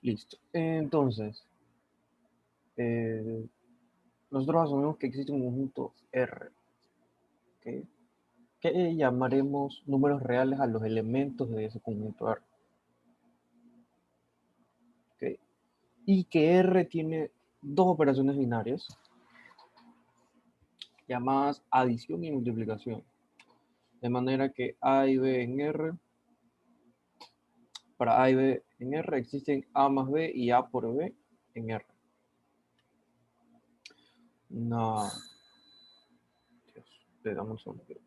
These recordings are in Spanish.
Listo. Entonces, eh, nosotros asumimos que existe un conjunto R, ¿ok? Que llamaremos números reales a los elementos de ese conjunto R, ¿ok? Y que R tiene dos operaciones binarias llamadas adición y multiplicación. De manera que A y B en R, para A y B en R existen A más B y A por B en R. No, Dios, le damos un segundo que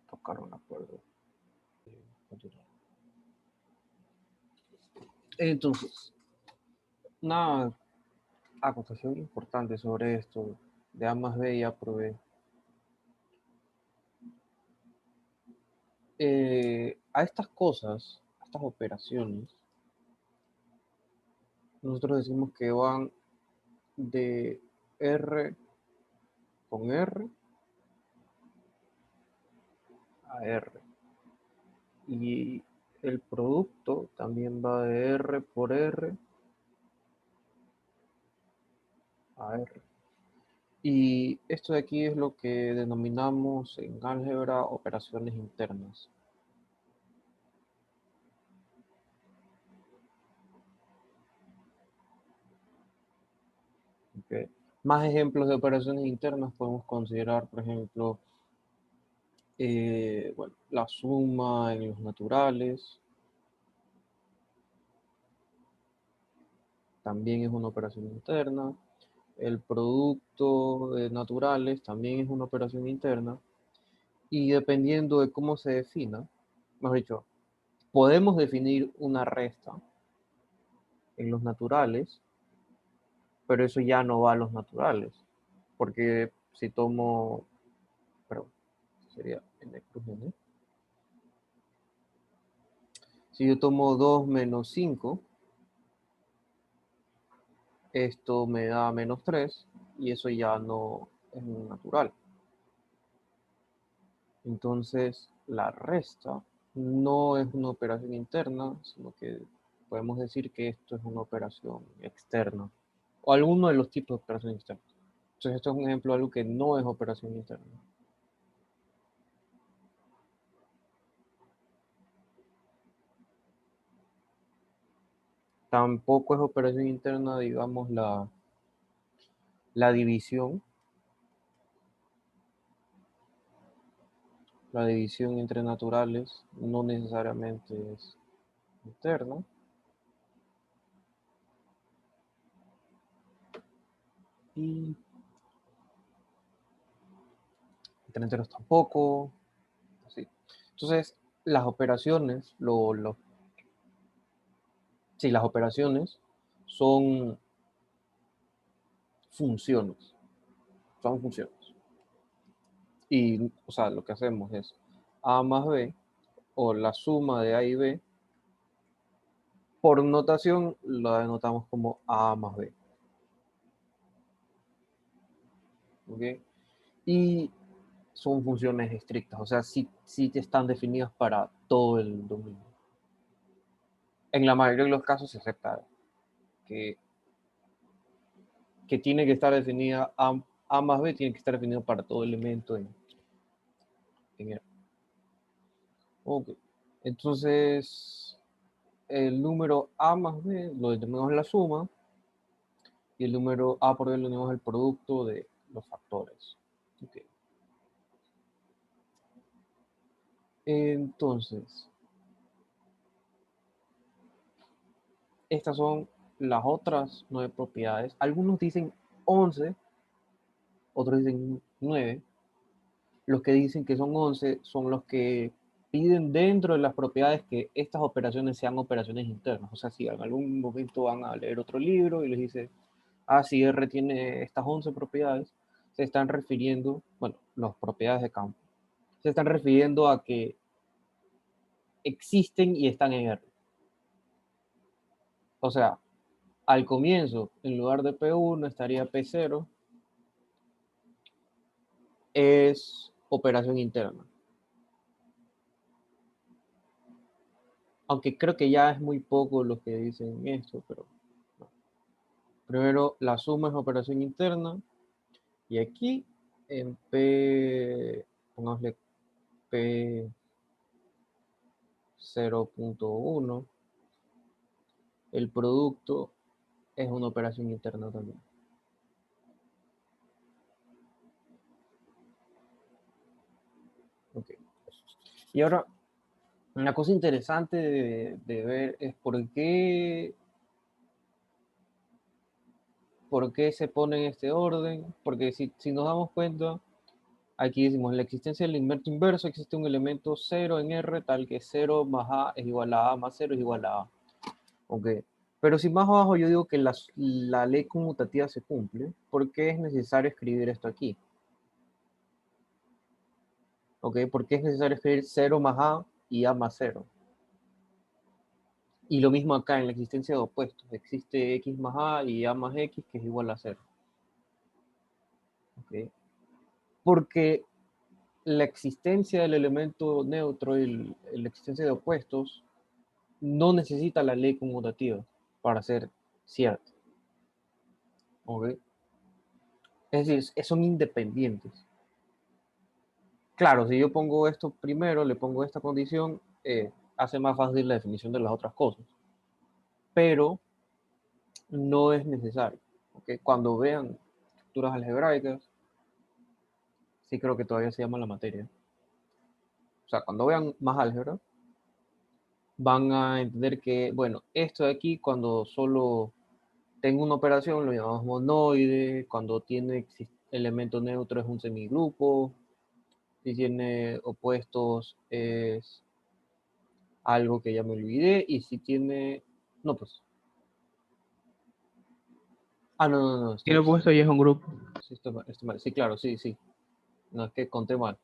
tocar un acuerdo. Entonces, una acotación importante sobre esto de A más B y A por B. A estas cosas, a estas operaciones, nosotros decimos que van de R con R a R. Y el producto también va de R por R a R. Y esto de aquí es lo que denominamos en álgebra operaciones internas. ¿Okay? Más ejemplos de operaciones internas podemos considerar, por ejemplo, bueno, la suma en los naturales también es una operación interna. El producto de naturales también es una operación interna. Y dependiendo de cómo se defina, mejor dicho, podemos definir una resta en los naturales, pero eso ya no va a los naturales. Porque si tomo, perdón, sería n cruz n. Si yo tomo 2 menos 5, esto me da menos 3 y eso ya no es un natural. Entonces, la resta no es una operación interna, sino que podemos decir que esto es una operación externa o alguno de los tipos de operaciones externas. Entonces, esto es un ejemplo de algo que no es operación interna. Tampoco es operación interna, digamos, la división. La división entre naturales no necesariamente es interna. Y entre enteros tampoco. Así. Entonces, las operaciones, sí, las operaciones son funciones. Son funciones. Y, o sea, lo que hacemos es A más B, o la suma de A y B, por notación la denotamos como A más B. ¿Ok? Y son funciones estrictas, o sea, sí están definidas para todo el dominio. En la mayoría de los casos se acepta que, que tiene que estar definida A más B, tiene que estar definido para todo elemento en R. Ok. Entonces, el número A más B lo determinamos en la suma y el número A por B lo tenemos el producto de los factores. Okay. Entonces, estas son las otras 9 propiedades. Algunos dicen 11, otros dicen 9. Los que dicen que son 11 son los que piden dentro de las propiedades que estas operaciones sean operaciones internas. O sea, si en algún momento van a leer otro libro y les dice, si R tiene estas 11 propiedades, se están refiriendo, bueno, las propiedades de campo, se están refiriendo a que existen y están en R. O sea, al comienzo, en lugar de P1 estaría P0, es operación interna. Aunque creo que ya es muy poco los que dicen esto, pero no. Primero, la suma es operación interna. Y aquí en P, pongámosle P 0.1, el producto es una operación interna también. Okay. Y ahora, una cosa interesante de ver es por qué se pone en este orden. Porque si nos damos cuenta, aquí decimos, en la existencia del invierto inverso existe un elemento 0 en R, tal que 0 más A es igual a A más 0 es igual a A. Ok. Pero si más abajo yo digo que la ley conmutativa se cumple, ¿por qué es necesario escribir esto aquí? Ok, ¿por qué es necesario escribir 0 más A y A más 0? Y lo mismo acá en la existencia de opuestos. Existe X más A y A más X que es igual a 0. Ok. Porque la existencia del elemento neutro y la existencia de opuestos no necesita la ley conmutativa para ser cierta. ¿Ok? Es decir, son independientes. Claro, si yo pongo esto primero, le pongo esta condición, hace más fácil la definición de las otras cosas. Pero no es necesario. ¿Okay? Cuando vean estructuras algebraicas, sí creo que todavía se llama la materia. O sea, cuando vean más álgebra, van a entender que, bueno, esto de aquí, cuando solo tengo una operación, lo llamamos monoide. Cuando tiene elemento neutro es un semigrupo. Si tiene opuestos es algo que ya me olvidé. Y si tiene... No, pues... Ah, no, no, no. Tiene opuesto y es un grupo. Mal. Sí, claro, sí, sí. No, es que conté mal.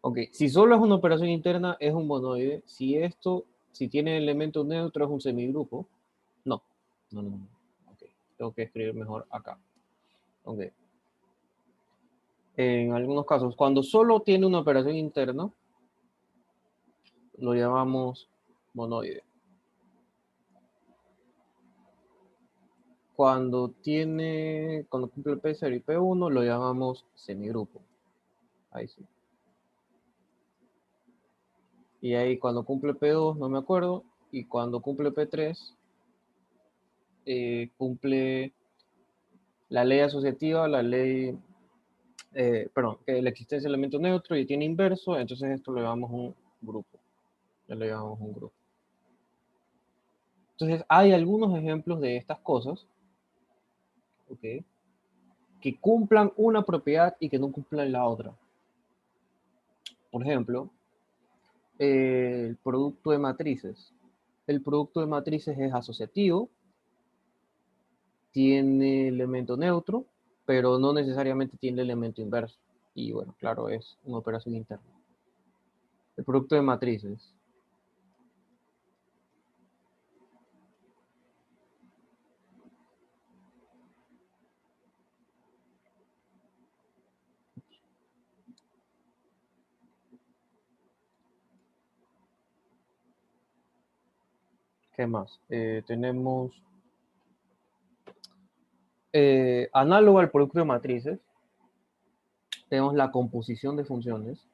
Ok, si solo es una operación interna, es un monoide. Si tiene elemento neutro, es un semigrupo. No, no, no, no. Ok, tengo que escribir mejor acá. Ok. En algunos casos, cuando solo tiene una operación interna, lo llamamos monoide. Cuando cumple P0 y P1, lo llamamos semigrupo. Ahí sí. Y ahí cuando cumple P2, no me acuerdo. Y cuando cumple P3, cumple la ley asociativa, perdón, que la existencia de elemento neutro y tiene inverso, entonces esto lo llamamos un grupo. Ya lo llamamos un grupo. Entonces, hay algunos ejemplos de estas cosas, ¿ok? Que cumplan una propiedad y que no cumplan la otra. Por ejemplo, el producto de matrices. El producto de matrices es asociativo, tiene elemento neutro, pero no necesariamente tiene elemento inverso. Y bueno, claro, es una operación interna. El producto de matrices. ¿Qué más? Tenemos análogo al producto de matrices, tenemos la composición de funciones.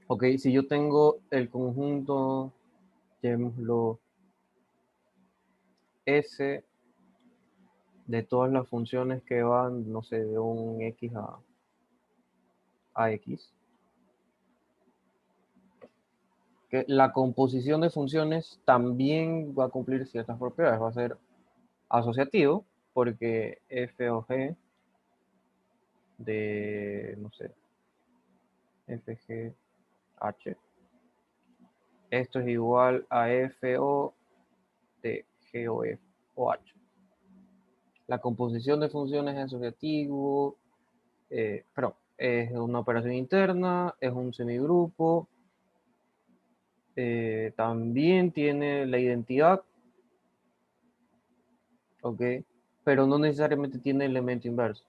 Ok, si yo tengo el conjunto, llamémoslo S, de todas las funciones que van, no sé, de un X a X, que la composición de funciones también va a cumplir ciertas propiedades. Va a ser asociativo, porque f o g de, no sé, f g h, esto es igual a f o de g o f o h. La composición de funciones es asociativo, pero es una operación interna, es un semigrupo, también tiene la identidad, ¿ok? Pero no necesariamente tiene elemento inverso.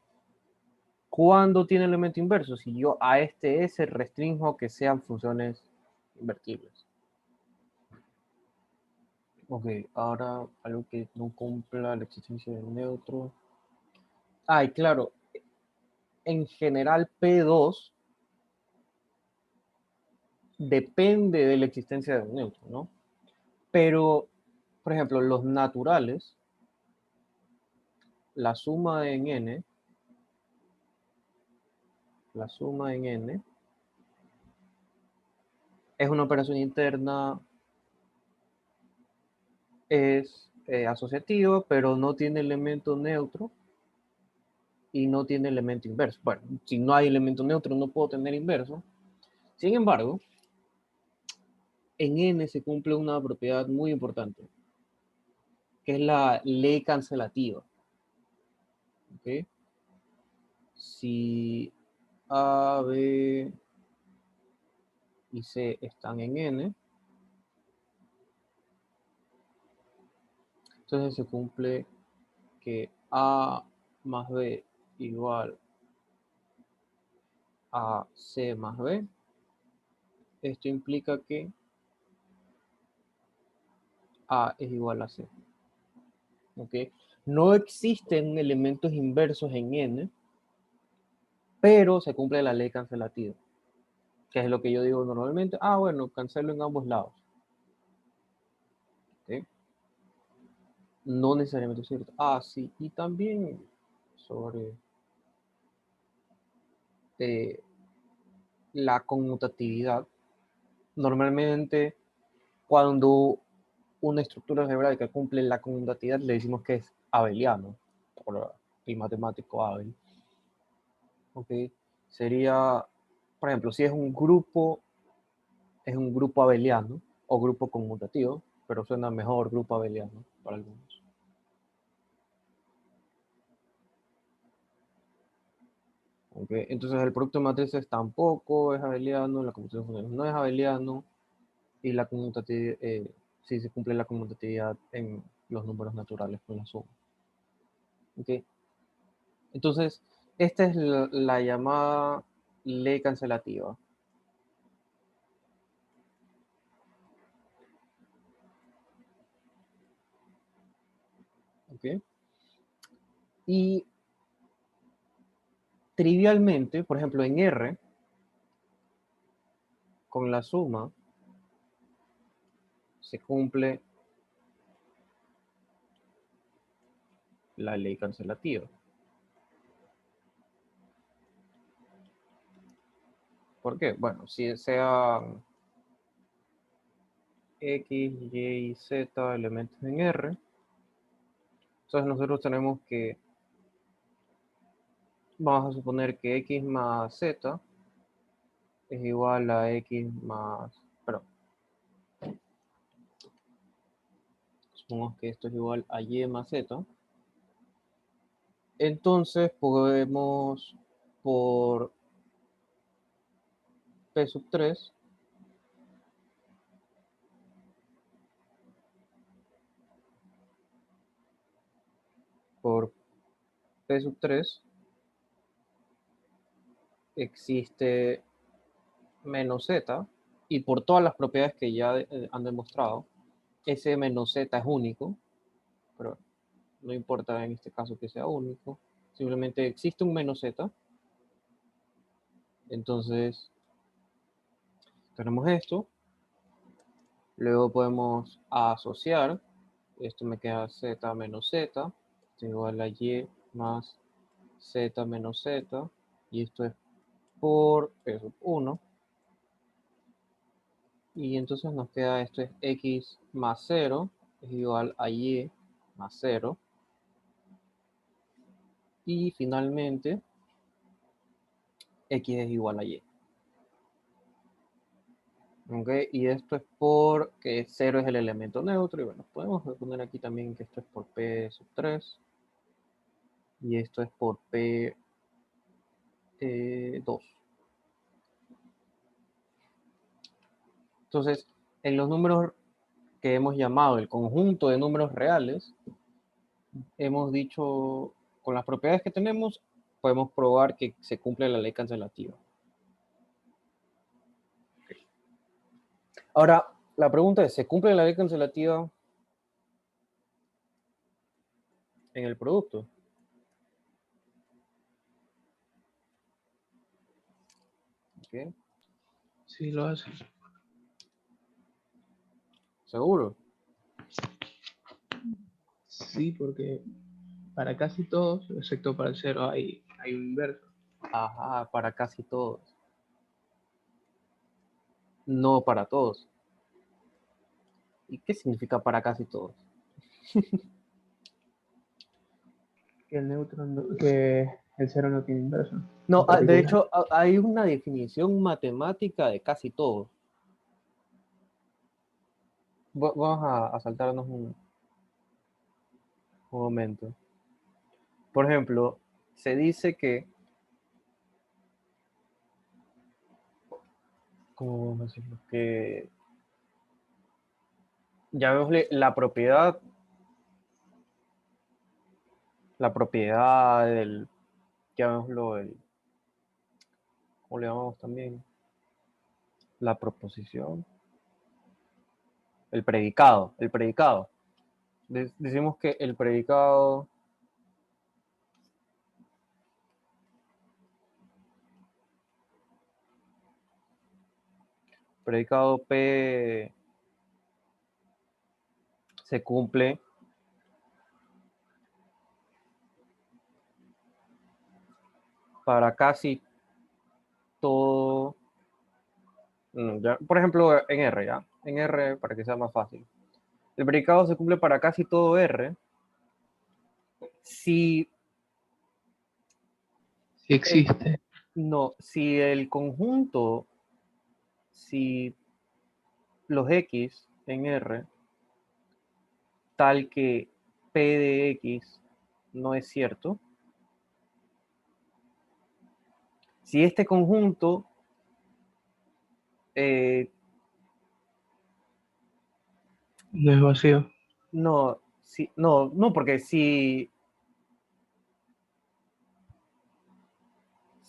¿Cuándo tiene elemento inverso? Si yo a este S restringo que sean funciones invertibles. Ok, ahora algo que no cumpla la existencia del neutro. Y claro, en general P2 depende de la existencia de un neutro, ¿no? Pero, por ejemplo, los naturales, la suma en n es una operación interna, es asociativa, pero no tiene elemento neutro y no tiene elemento inverso. Bueno, si no hay elemento neutro no puedo tener inverso. Sin embargo, en n se cumple una propiedad muy importante, que es la ley cancelativa. ¿Okay? Si A, B y C están en n, entonces se cumple que A más B igual a C más B. Esto implica que A es igual a C. ¿Okay? No existen elementos inversos en n, pero se cumple la ley cancelativa, que es lo que yo digo normalmente. Bueno, cancelo en ambos lados. ¿Okay? No necesariamente es cierto. Sí, y también sobre la conmutatividad. Normalmente, cuando una estructura algebraica cumple la conmutatividad, le decimos que es abeliano, por el matemático Abel. ¿Ok? Sería, por ejemplo, si es un grupo abeliano o grupo conmutativo, pero suena mejor grupo abeliano para algunos. ¿Okay? Entonces el producto de matrices tampoco es abeliano, la conmutación de funciones no es abeliano, y la conmutatividad, sí se cumple la conmutatividad en los números naturales con la suma. ¿Okay? Entonces, esta es la llamada ley cancelativa. ¿Okay? Y trivialmente, por ejemplo, en R, con la suma, se cumple la ley cancelativa. ¿Por qué? Bueno, si sean X, Y, Z elementos en R, entonces nosotros tenemos que, vamos a suponer que X más Z es igual a X más, perdón, supongamos que esto es igual a Y más Z. Entonces podemos, por P sub 3, por P sub 3 existe menos Z, y por todas las propiedades que ya han demostrado, ese menos Z es único, pero no importa en este caso que sea único, simplemente existe un menos Z. Entonces tenemos esto, luego podemos asociar, esto me queda Z menos Z, esto es igual a Y más Z menos Z, y esto es por P sub 1, y entonces nos queda esto es X más 0 es igual a Y más 0, y finalmente X es igual a Y. ¿Ok? Y esto es porque 0 es el elemento neutro, y bueno, podemos poner aquí también que esto es por P sub 3, y esto es por P 2. Entonces, en los números que hemos llamado el conjunto de números reales, hemos dicho, con las propiedades que tenemos, podemos probar que se cumple la ley cancelativa. Okay. Ahora, la pregunta es, ¿se cumple la ley cancelativa en el producto? Okay. Sí, lo hace. ¿Seguro? Sí, porque para casi todos, excepto para el cero, hay un inverso. Ajá, para casi todos. No para todos. ¿Y qué significa para casi todos? Que el neutro que el cero no tiene inverso. No, En de particular. hecho, hay una definición matemática de casi todo. Vamos a saltarnos un momento. Por ejemplo, se dice que, ¿cómo vamos a decirlo? Que ya vemos la propiedad del, llamémoslo el, ¿cómo le llamamos también? La proposición, el predicado. Decimos que el predicado P se cumple para casi todo, ya, por ejemplo, en R, ¿ya? En R, para que sea más fácil. El predicado se cumple para casi todo R si Sí existe. no, si el conjunto, si los X en R, tal que P de X no es cierto, si este conjunto No es vacío. no, no, porque si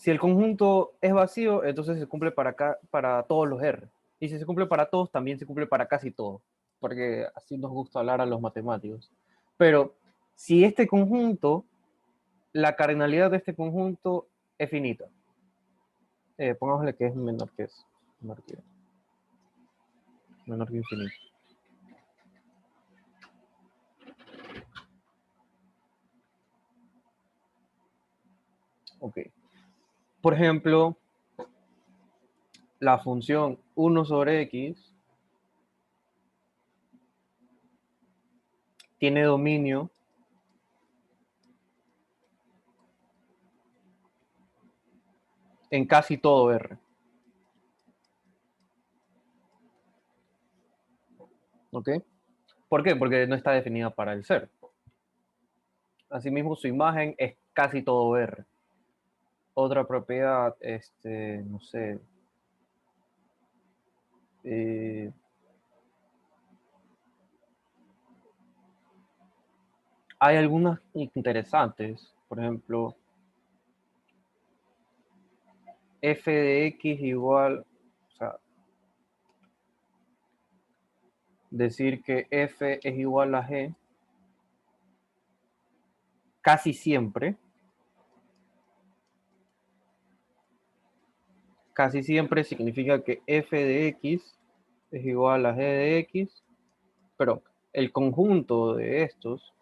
el conjunto es vacío, entonces se cumple para todos los R. Y si se cumple para todos, también se cumple para casi todos, porque así nos gusta hablar a los matemáticos. Pero si este conjunto, la cardinalidad de este conjunto es finita, pongámosle que es menor que eso, menor que infinito. Ok. Por ejemplo, la función 1 sobre x tiene dominio en casi todo R. ¿Ok? ¿Por qué? Porque no está definida para el ser. Asimismo, su imagen es casi todo R. Otra propiedad, no sé, eh, hay algunas interesantes. Por ejemplo, f de x igual, o sea, decir que f es igual a g casi siempre significa que f de x es igual a g de x, pero el conjunto de estos,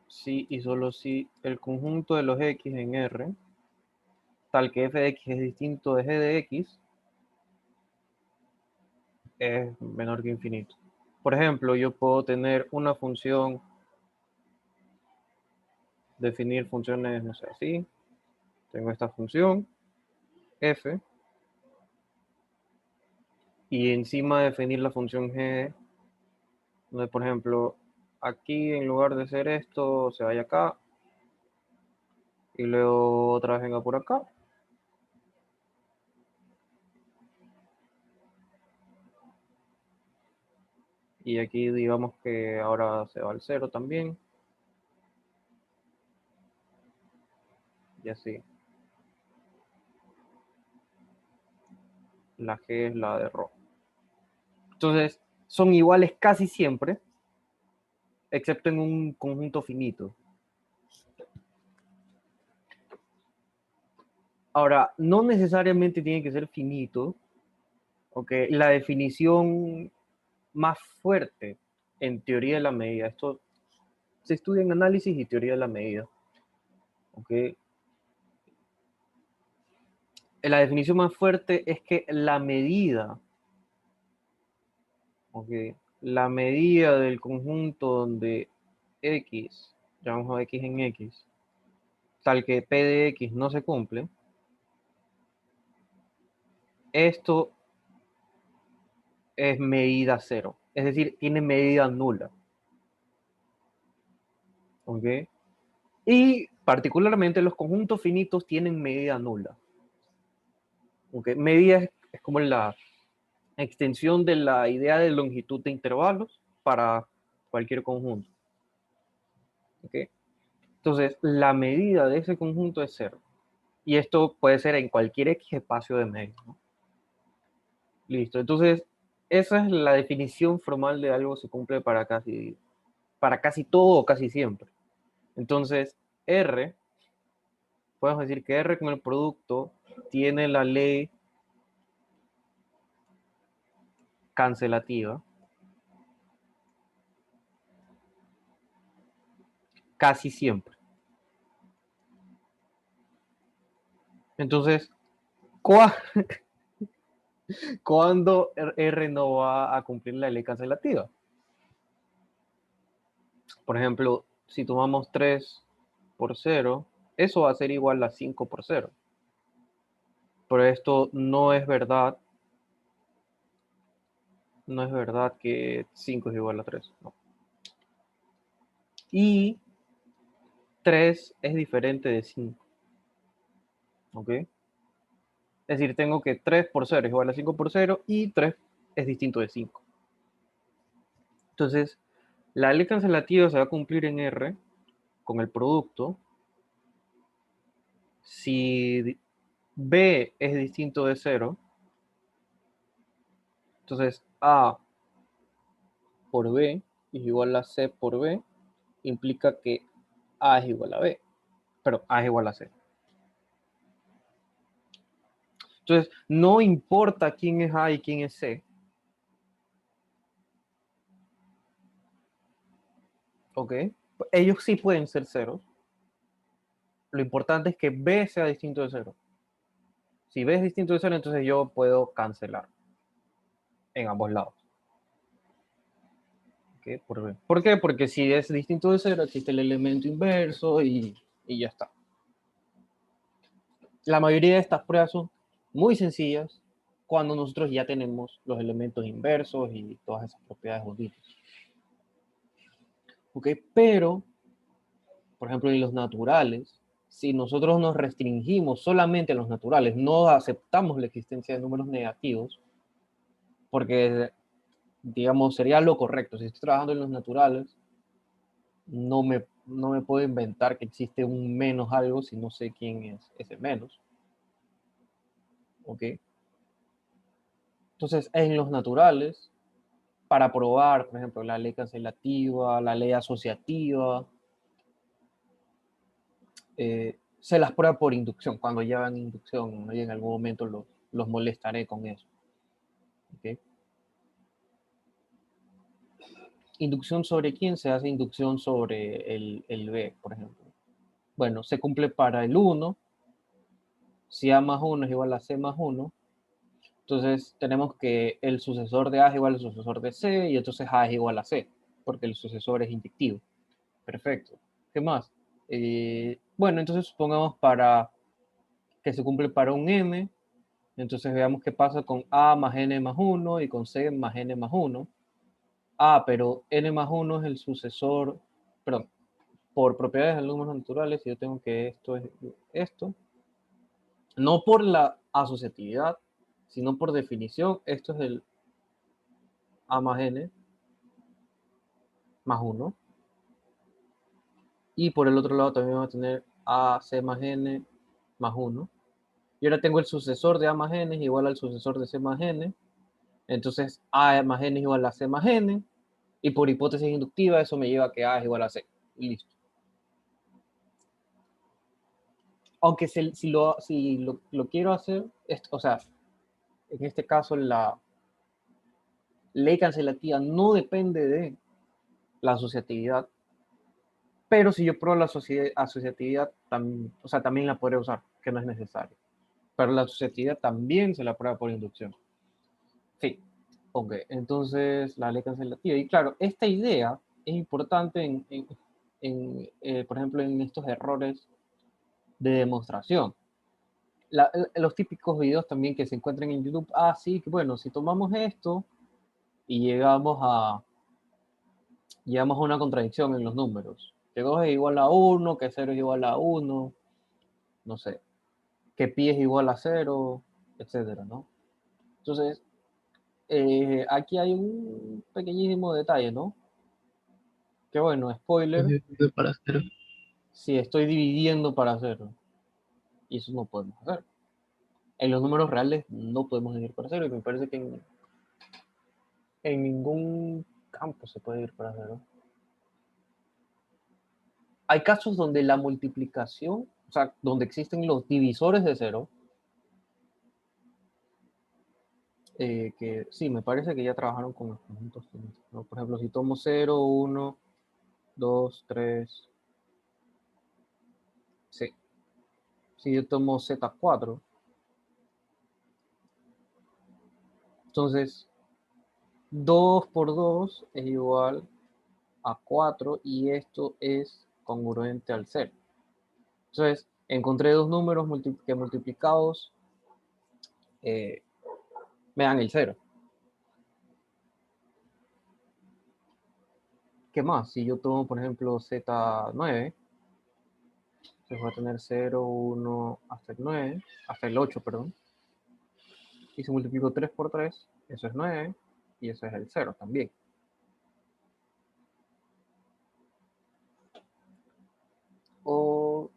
si y solo si el conjunto de los x en R, tal que f de x es distinto de g de x, es menor que infinito. Por ejemplo, yo puedo tener una función, definir funciones, no sé, así. Tengo esta función, f, y encima definir la función g, donde, por ejemplo, aquí en lugar de ser esto, se vaya acá, y luego otra vez venga por acá. Y aquí digamos que ahora se va al 0 también. y así. La G es la de Rho. Entonces, son iguales casi siempre, excepto en un conjunto finito. Ahora, no necesariamente tiene que ser finito, ¿ok? La definición más fuerte en teoría de la medida, esto se estudia en análisis y teoría de la medida, ¿ok? La definición más fuerte es que la medida, ¿ok? La medida del conjunto donde X, llamamos a X en X, tal que P de X no se cumple, esto es medida cero, es decir, tiene medida nula, ¿ok? Y particularmente los conjuntos finitos tienen medida nula, ¿ok? Medida es como la extensión de la idea de longitud de intervalos para cualquier conjunto, ¿ok? Entonces, la medida de ese conjunto es cero. Y esto puede ser en cualquier X espacio de medio, ¿no? Listo. Entonces, esa es la definición formal de algo se cumple para casi todo o casi siempre. Entonces, R, podemos decir que R con el producto tiene la ley cancelativa casi siempre. Entonces, ¿cuándo R no va a cumplir la ley cancelativa? Por ejemplo, si tomamos 3 por 0, eso va a ser igual a 5 por 0. Pero esto no es verdad. No es verdad que 5 es igual a 3. No. Y 3 es diferente de 5. ¿Ok? Es decir, tengo que 3 por 0 es igual a 5 por 0 y 3 es distinto de 5. Entonces, la ley cancelativa se va a cumplir en R con el producto si B es distinto de 0. Entonces, A por B es igual a C por B, implica que A es igual a B, pero A es igual a C. Entonces, no importa quién es A y quién es C, ¿ok? Ellos sí pueden ser ceros. Lo importante es que B sea distinto de 0. Si B es distinto de 0, entonces yo puedo cancelar en ambos lados. ¿Okay? Por B. ¿Por qué? Porque si es distinto de 0, existe el elemento inverso y ya está. La mayoría de estas pruebas son muy sencillas cuando nosotros ya tenemos los elementos inversos y todas esas propiedades bonitas. ¿Ok? Pero, por ejemplo, en los naturales, si nosotros nos restringimos solamente a los naturales, no aceptamos la existencia de números negativos, porque, digamos, sería lo correcto. Si estoy trabajando en los naturales, no me puedo inventar que existe un menos algo si no sé quién es ese menos. ¿Ok? Entonces, en los naturales, para probar, por ejemplo, la ley cancelativa, la ley asociativa, se las prueba por inducción, cuando llevan inducción, ¿no? Y en algún momento los molestaré con eso. ¿Okay? ¿Inducción sobre quién? Se hace inducción sobre el B, por ejemplo. Bueno, se cumple para el 1, si A más 1 es igual a C más 1, entonces tenemos que el sucesor de A es igual al sucesor de C, y entonces A es igual a C, porque el sucesor es inyectivo. Perfecto. ¿Qué más? Bueno, entonces supongamos para que se cumple para un M, entonces veamos qué pasa con A más N más 1 y con C más N más 1. Ah, pero N más 1 es el sucesor, perdón, por propiedades de números naturales, yo tengo que esto es esto, no por la asociatividad, sino por definición, esto es el A más N más 1. Y por el otro lado también vamos a tener AC más N más 1. Y ahora tengo el sucesor de A más N igual al sucesor de C más N. Entonces A más N es igual a C más N. Y por hipótesis inductiva eso me lleva a que A es igual a C. Y listo. Aunque si lo quiero hacer, o sea, en este caso la ley cancelativa no depende de la asociatividad, pero si yo pruebo la asociatividad, o sea, también la podré usar, que no es necesario. Pero la asociatividad también se la prueba por inducción. Sí, ok, entonces la ley cancelativa. Y claro, esta idea es importante por ejemplo, en estos errores de demostración. Los típicos videos también que se encuentran en YouTube, sí, que bueno, si tomamos esto y llegamos a una contradicción en los números, que 2 es igual a 1, que 0 es igual a 1, no sé, que pi es igual a 0, etcétera, ¿no? Entonces, aquí hay un pequeñísimo detalle, ¿no? Que bueno, spoiler, Para hacer. si estoy dividiendo para 0, y eso no podemos hacer. En los números reales no podemos dividir para 0, y me parece que en ningún campo se puede dividir para 0. Hay casos donde la multiplicación, o sea, donde existen los divisores de 0, que sí, me parece que ya trabajaron con los conjuntos finitos, ¿no? Por ejemplo, si tomo 0, 1, 2, 3, sí. Si yo tomo Z4, entonces 2 por 2 es igual a 4 y esto es congruente al 0. Entonces, encontré dos números que multiplicados me dan el 0. ¿Qué más? Si yo tomo, por ejemplo, Z9, pues voy a tener 0, 1, hasta el 9, hasta el 8, perdón. Y si multiplico 3 por 3, eso es 9, y eso es el 0 también. O...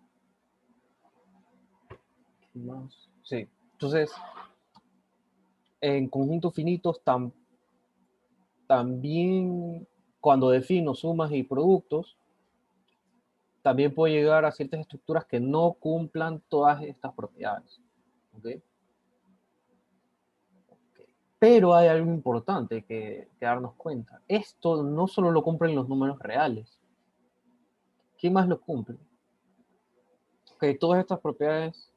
¿qué más? Sí. Entonces, en conjuntos finitos también, cuando defino sumas y productos, también puedo llegar a ciertas estructuras que no cumplan todas estas propiedades. ¿Okay? Pero hay algo importante que darnos cuenta. Esto no solo lo cumplen los números reales. ¿Qué más lo cumple? Que todas estas propiedades,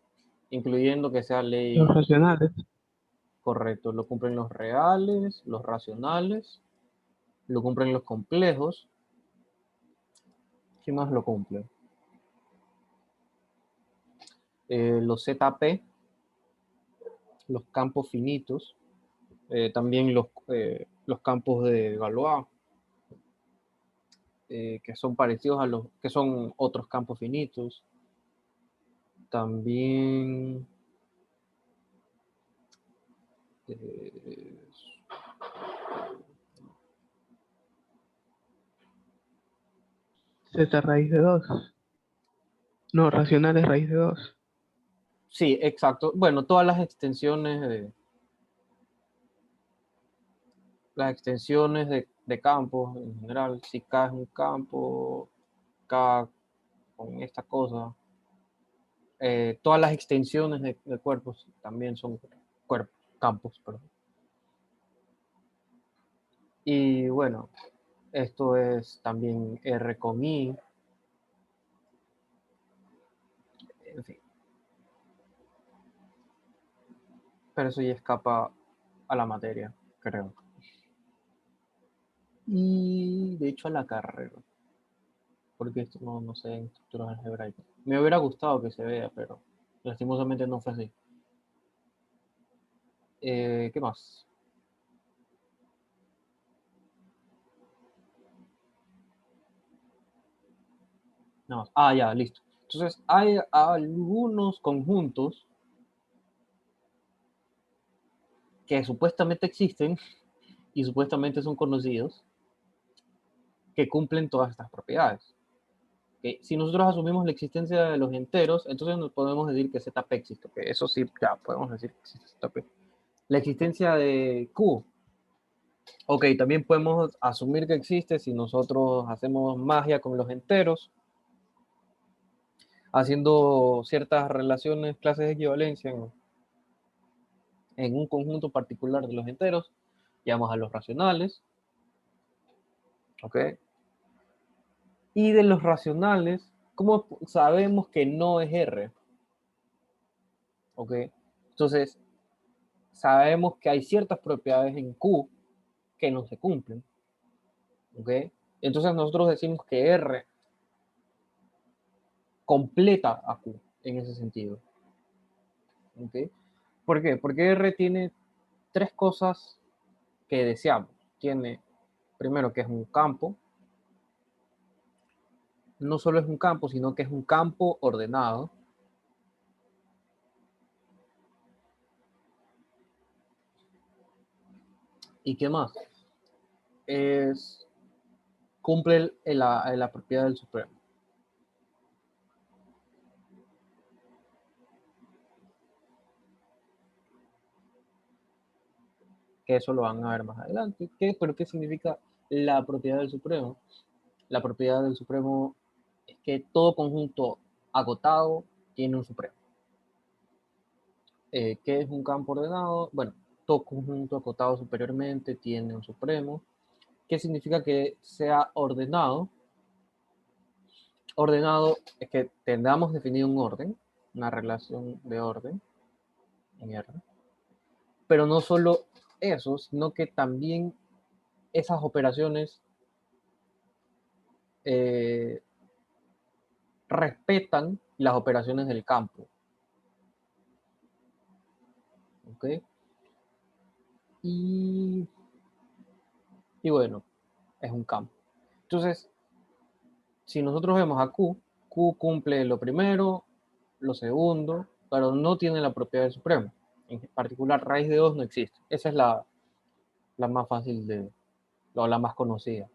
incluyendo que sea Los ley racionales. correcto, lo cumplen los reales, los racionales, lo cumplen los complejos. ¿Qué más lo cumple? Los ZP, los campos finitos, también los campos de Galois, que son parecidos a los que son otros campos finitos. También eh, Z raíz de 2. No, racionales raíz de 2. sí, exacto. Bueno, todas las extensiones de campos en general, si K es un campo, K con esta cosa, todas las extensiones de cuerpos también son campos, perdón. Y bueno, esto es también R con I, en fin, pero eso ya escapa a la materia, creo. Y de hecho a la carrera, porque esto no se ve en estructuras algebraicas. Me hubiera gustado que se vea, pero lastimosamente no fue así. ¿Qué más? Nada más. Ya, listo. Entonces, hay algunos conjuntos que supuestamente existen y supuestamente son conocidos que cumplen todas estas propiedades. ¿Okay? Si nosotros asumimos la existencia de los enteros, entonces nos podemos decir que ZP existe. ¿Okay? Eso sí, ya podemos decir que existe ZP. La existencia de Q. Ok, también podemos asumir que existe si nosotros hacemos magia con los enteros, haciendo ciertas relaciones, clases de equivalencia en un conjunto particular de los enteros, llamamos a los racionales. Ok. Y de los racionales, ¿cómo sabemos que no es R? Ok. Entonces, sabemos que hay ciertas propiedades en Q que no se cumplen. ¿Ok? Entonces nosotros decimos que R completa a Q en ese sentido. ¿Ok? ¿Por qué? Porque R tiene tres cosas que deseamos. Tiene, primero, que es un campo. No solo es un campo, sino que es un campo ordenado. ¿Y qué más? Cumple la propiedad del supremo. Que eso lo van a ver más adelante. ¿Pero qué significa la propiedad del supremo? La propiedad del supremo es que todo conjunto agotado tiene un supremo. ¿Qué es un campo ordenado? Bueno, todo conjunto acotado superiormente tiene un supremo. ¿Qué significa que sea ordenado? Ordenado es que tengamos definido un orden, una relación de orden en R. Pero no solo eso, sino que también esas operaciones eh, respetan las operaciones del campo. ¿Ok? Y bueno, es un campo. Entonces, si nosotros vemos a Q, Q cumple lo primero, lo segundo, pero no tiene la propiedad del supremo. En particular, raíz de 2 no existe. Esa es la más fácil de, o la más conocida.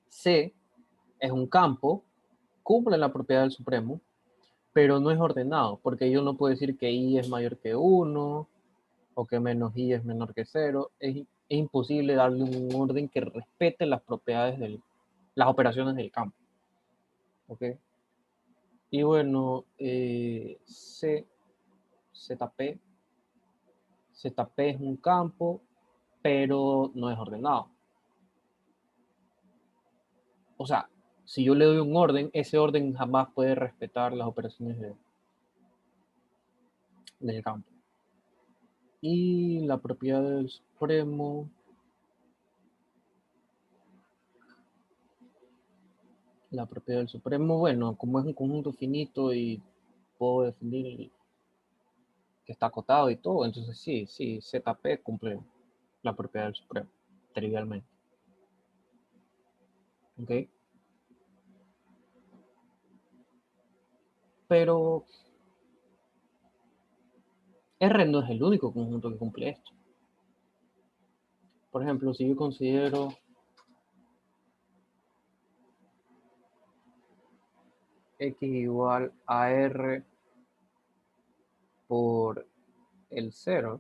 C es un campo, cumple la propiedad del supremo, pero no es ordenado, porque yo no puedo decir que I es mayor que 1 o que menos I es menor que 0. Es imposible darle un orden que respete las propiedades las operaciones del campo. ¿Ok? Y bueno, ZP es un campo, pero no es ordenado. O sea, si yo le doy un orden, ese orden jamás puede respetar las operaciones del campo. Y la propiedad del supremo. La propiedad del supremo, bueno, como es un conjunto finito y puedo definir que está acotado y todo, entonces sí, ZP cumple la propiedad del supremo, trivialmente. ¿Ok? Pero R no es el único conjunto que cumple esto. Por ejemplo, si yo considero X igual a R por el 0,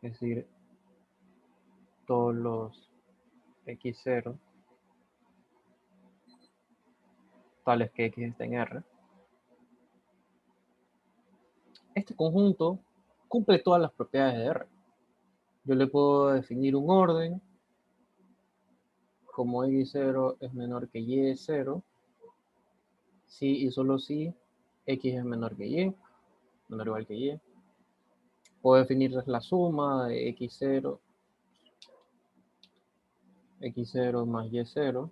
es decir, todos los X0, tales que X está en R, este conjunto cumple todas las propiedades de R. Yo le puedo definir un orden, como X0 es menor que Y0, si y solo si X es menor que Y, menor o igual que Y. Puedo definir la suma de X0 más Y0.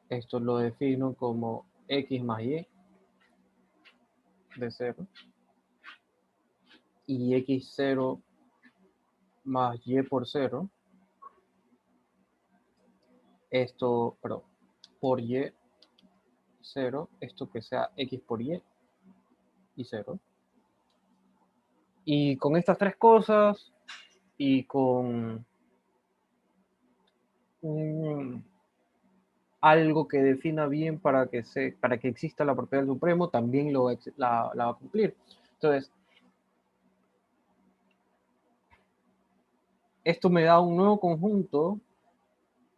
Esto lo defino como X más Y de 0. Y X0 más Y por 0. Esto, perdón, por Y 0. Esto que sea X por Y 0. Y con estas tres cosas y con algo que defina bien para que exista la propiedad del supremo, también la va a cumplir. Entonces, esto me da un nuevo conjunto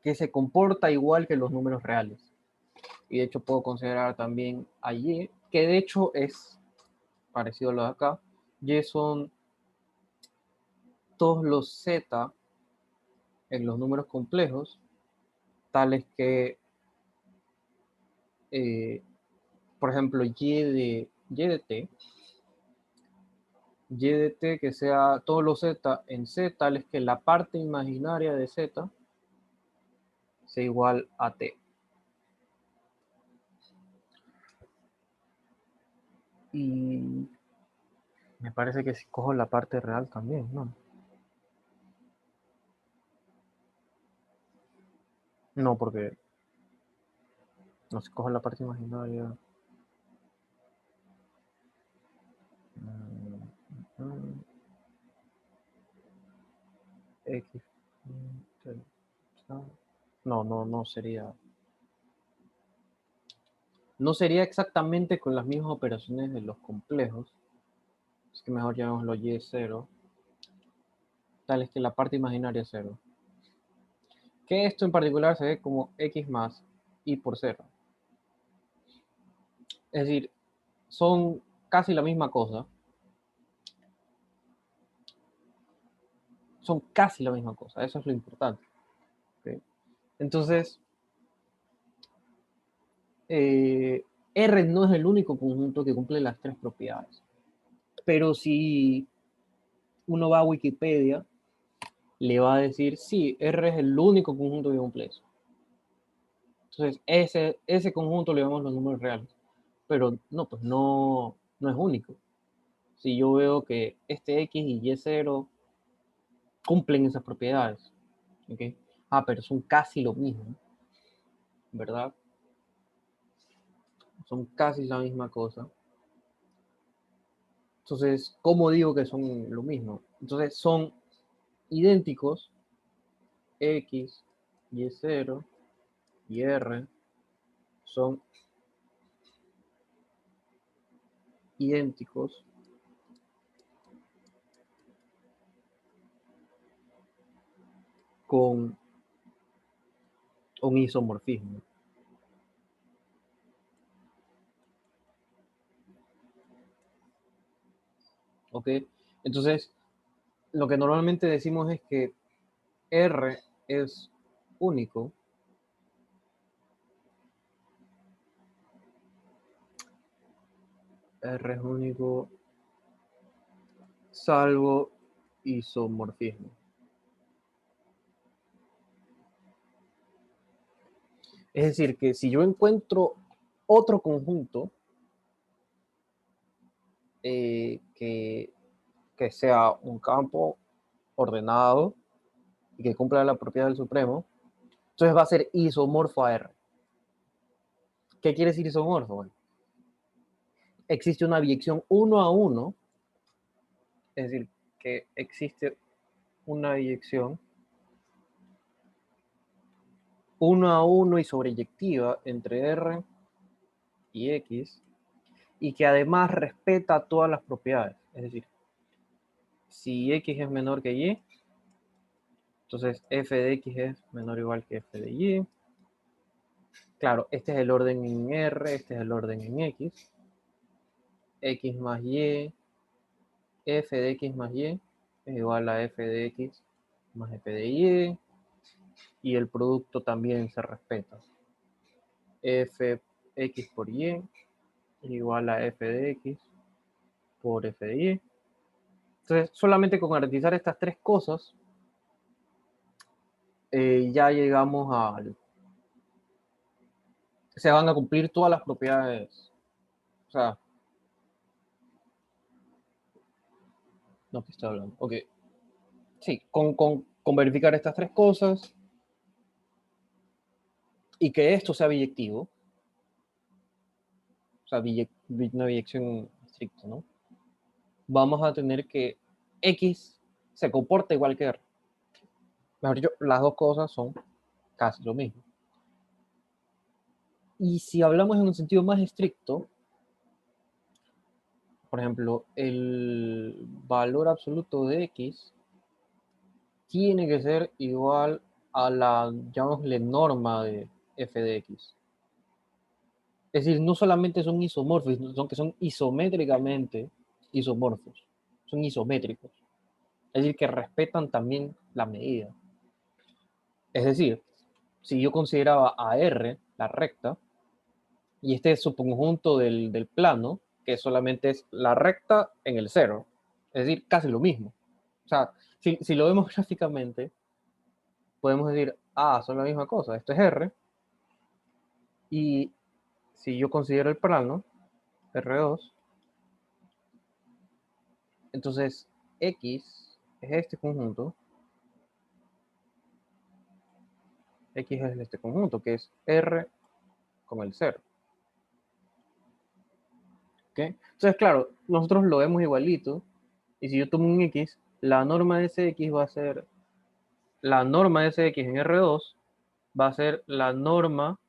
que se comporta igual que los números reales. Y de hecho puedo considerar también a Y, que de hecho es parecido a lo de acá. Y son todos los Z en los números complejos, tales que, por ejemplo, Y de T que sea todos los Z en C, tales que la parte imaginaria de Z sea igual a T. Y me parece que si cojo la parte real también, ¿no? No, porque no se cojo la parte imaginaria. X. No sería. No sería exactamente con las mismas operaciones de los complejos. Así que mejor llamémoslo Y0. Tal es que la parte imaginaria es 0. Que esto en particular se ve como X más Y por 0. Es decir, son casi la misma cosa. Son casi la misma cosa. Eso es lo importante. ¿Okay? Entonces, R no es el único conjunto que cumple las tres propiedades. Pero si uno va a Wikipedia, le va a decir, sí, R es el único conjunto que cumple eso. Entonces, ese conjunto le llamamos los números reales. Pero no, pues no es único. Si yo veo que este X y Y0 cumplen esas propiedades, ¿okay? Pero son casi lo mismo, ¿verdad? Son casi la misma cosa. Entonces, ¿cómo digo que son lo mismo? Entonces, son idénticos X, Y0 y R son idénticos con un isomorfismo. ¿Ok? Entonces, lo que normalmente decimos es que R es único R es único salvo isomorfismo. Es decir, que si yo encuentro otro conjunto que sea un campo ordenado y que cumpla la propiedad del supremo, entonces va a ser isomorfo a R. ¿Qué quiere decir isomorfo? Bueno, existe una biyección 1 a 1, es decir, que existe una biyección 1 a 1 y sobreyectiva entre R y X, y que además respeta todas las propiedades. Es decir, si X es menor que Y, entonces f de X es menor o igual que f de Y. Claro, este es el orden en R, este es el orden en X. X más Y, f de X más Y es igual a f de X más f de Y. Y el producto también se respeta. F X por Y es igual a f de X por f de Y. Entonces, solamente con garantizar estas tres cosas, ya llegamos al... Se van a cumplir todas las propiedades. O sea, no, que estoy hablando. Ok. Sí, con verificar estas tres cosas y que esto sea biyectivo, o sea, una biyección estricta, ¿no? Vamos a tener que X se comporta igual que R. Mejor dicho, las dos cosas son casi lo mismo. Y si hablamos en un sentido más estricto, por ejemplo, el valor absoluto de x tiene que ser igual a la, llamémosle, norma de f de x. Es decir, no solamente son isomorfos, sino que son isométricamente isomorfos, son isométricos. Es decir, que respetan también la medida. Es decir, si yo consideraba a R la recta, y este es su conjunto del plano, que solamente es la recta en el cero, es decir, casi lo mismo. O sea, si lo vemos gráficamente, podemos decir, son la misma cosa, esto es R, y si yo considero el plano, R2, entonces X es este conjunto, X es este conjunto, que es R con el 0. ¿Okay? Entonces, claro, nosotros lo vemos igualito, y si yo tomo un X, la norma de ese X va a ser, la norma de ese X en R2 va a ser la norma,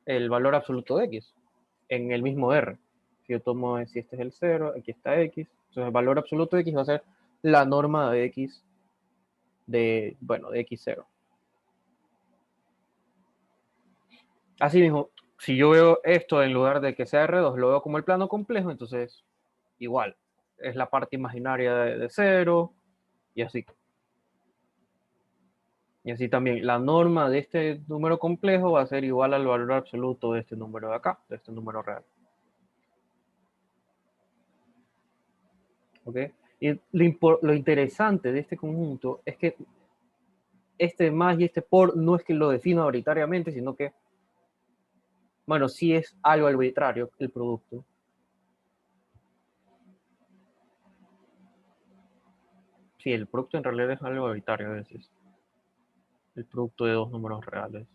el valor absoluto de X, en el mismo R. Si yo tomo, si este es el 0, aquí está X, entonces el valor absoluto de X va a ser la norma de X de, bueno, de X0. Así mismo, si yo veo esto en lugar de que sea R2, lo veo como el plano complejo, entonces igual, es la parte imaginaria de 0 y así. Y así también, la norma de este número complejo va a ser igual al valor absoluto de este número de acá, de este número real. ¿Ok? Y lo interesante de este conjunto es que este más y este por no es que lo defino arbitrariamente, sino que, bueno, sí es algo arbitrario el producto. Sí, el producto en realidad es algo arbitrario a veces. El producto de dos números reales.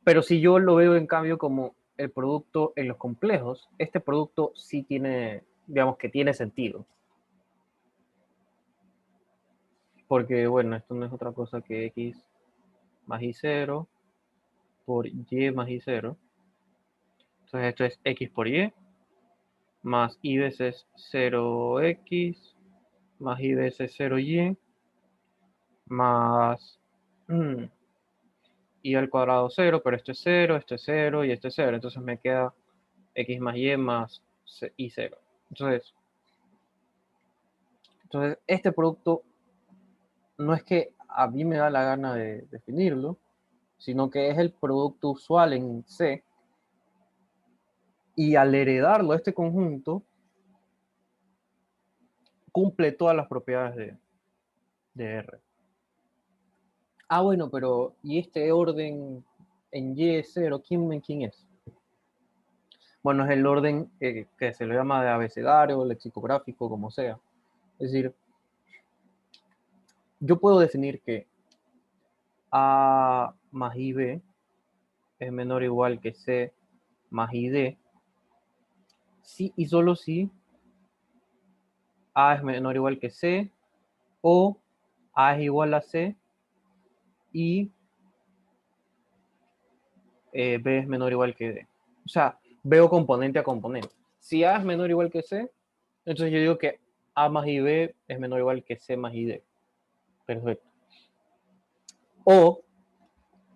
Pero si yo lo veo en cambio como el producto en los complejos, este producto sí tiene, digamos que tiene sentido. Porque, bueno, esto no es otra cosa que x más y0 por y más y0. Entonces esto es x por y más y veces 0x más y veces 0y más y al cuadrado 0, pero esto es 0, esto es 0 y esto es 0. Entonces me queda x más y más y 0. Entonces este producto no es que a mí me da la gana de definirlo, sino que es el producto usual en C, y al heredarlo a este conjunto, cumple todas las propiedades de R. Bueno, pero ¿y este orden en Y0, quién es? Bueno, es el orden que se le llama de abecedario, lexicográfico, como sea. Es decir, yo puedo definir que A más IB es menor o igual que C más ID, si y solo si A es menor o igual que C, o A es igual a C y B es menor o igual que D. O sea, veo componente a componente. Si A es menor o igual que C, entonces yo digo que A más IB es menor o igual que C más ID. Perfecto. O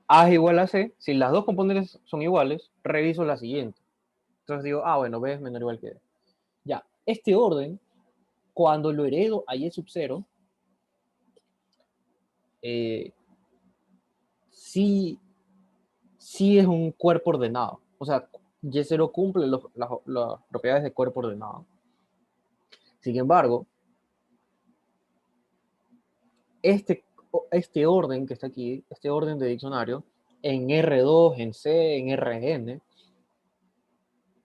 A es igual a C, si las dos componentes son iguales, reviso la siguiente. Entonces digo, bueno, B es menor o igual que D. Ya, este orden, cuando lo heredo a Y sub 0, sí es un cuerpo ordenado. O sea, Y0 cumple las propiedades de cuerpo ordenado. Sin embargo, este orden que está aquí, este orden de diccionario, en R2, en C, en Rn,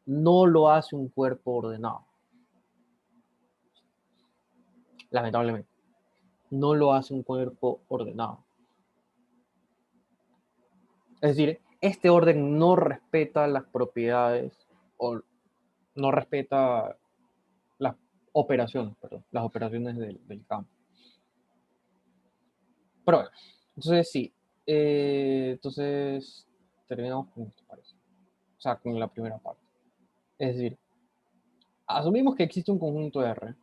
no lo hace un cuerpo ordenado. Lamentablemente, no lo hace un cuerpo ordenado. Es decir, este orden no respeta las propiedades o no respeta las operaciones, perdón, las operaciones del campo. Pero bueno, entonces sí, entonces terminamos con esto, parece. O sea, con la primera parte. Es decir, asumimos que existe un conjunto R,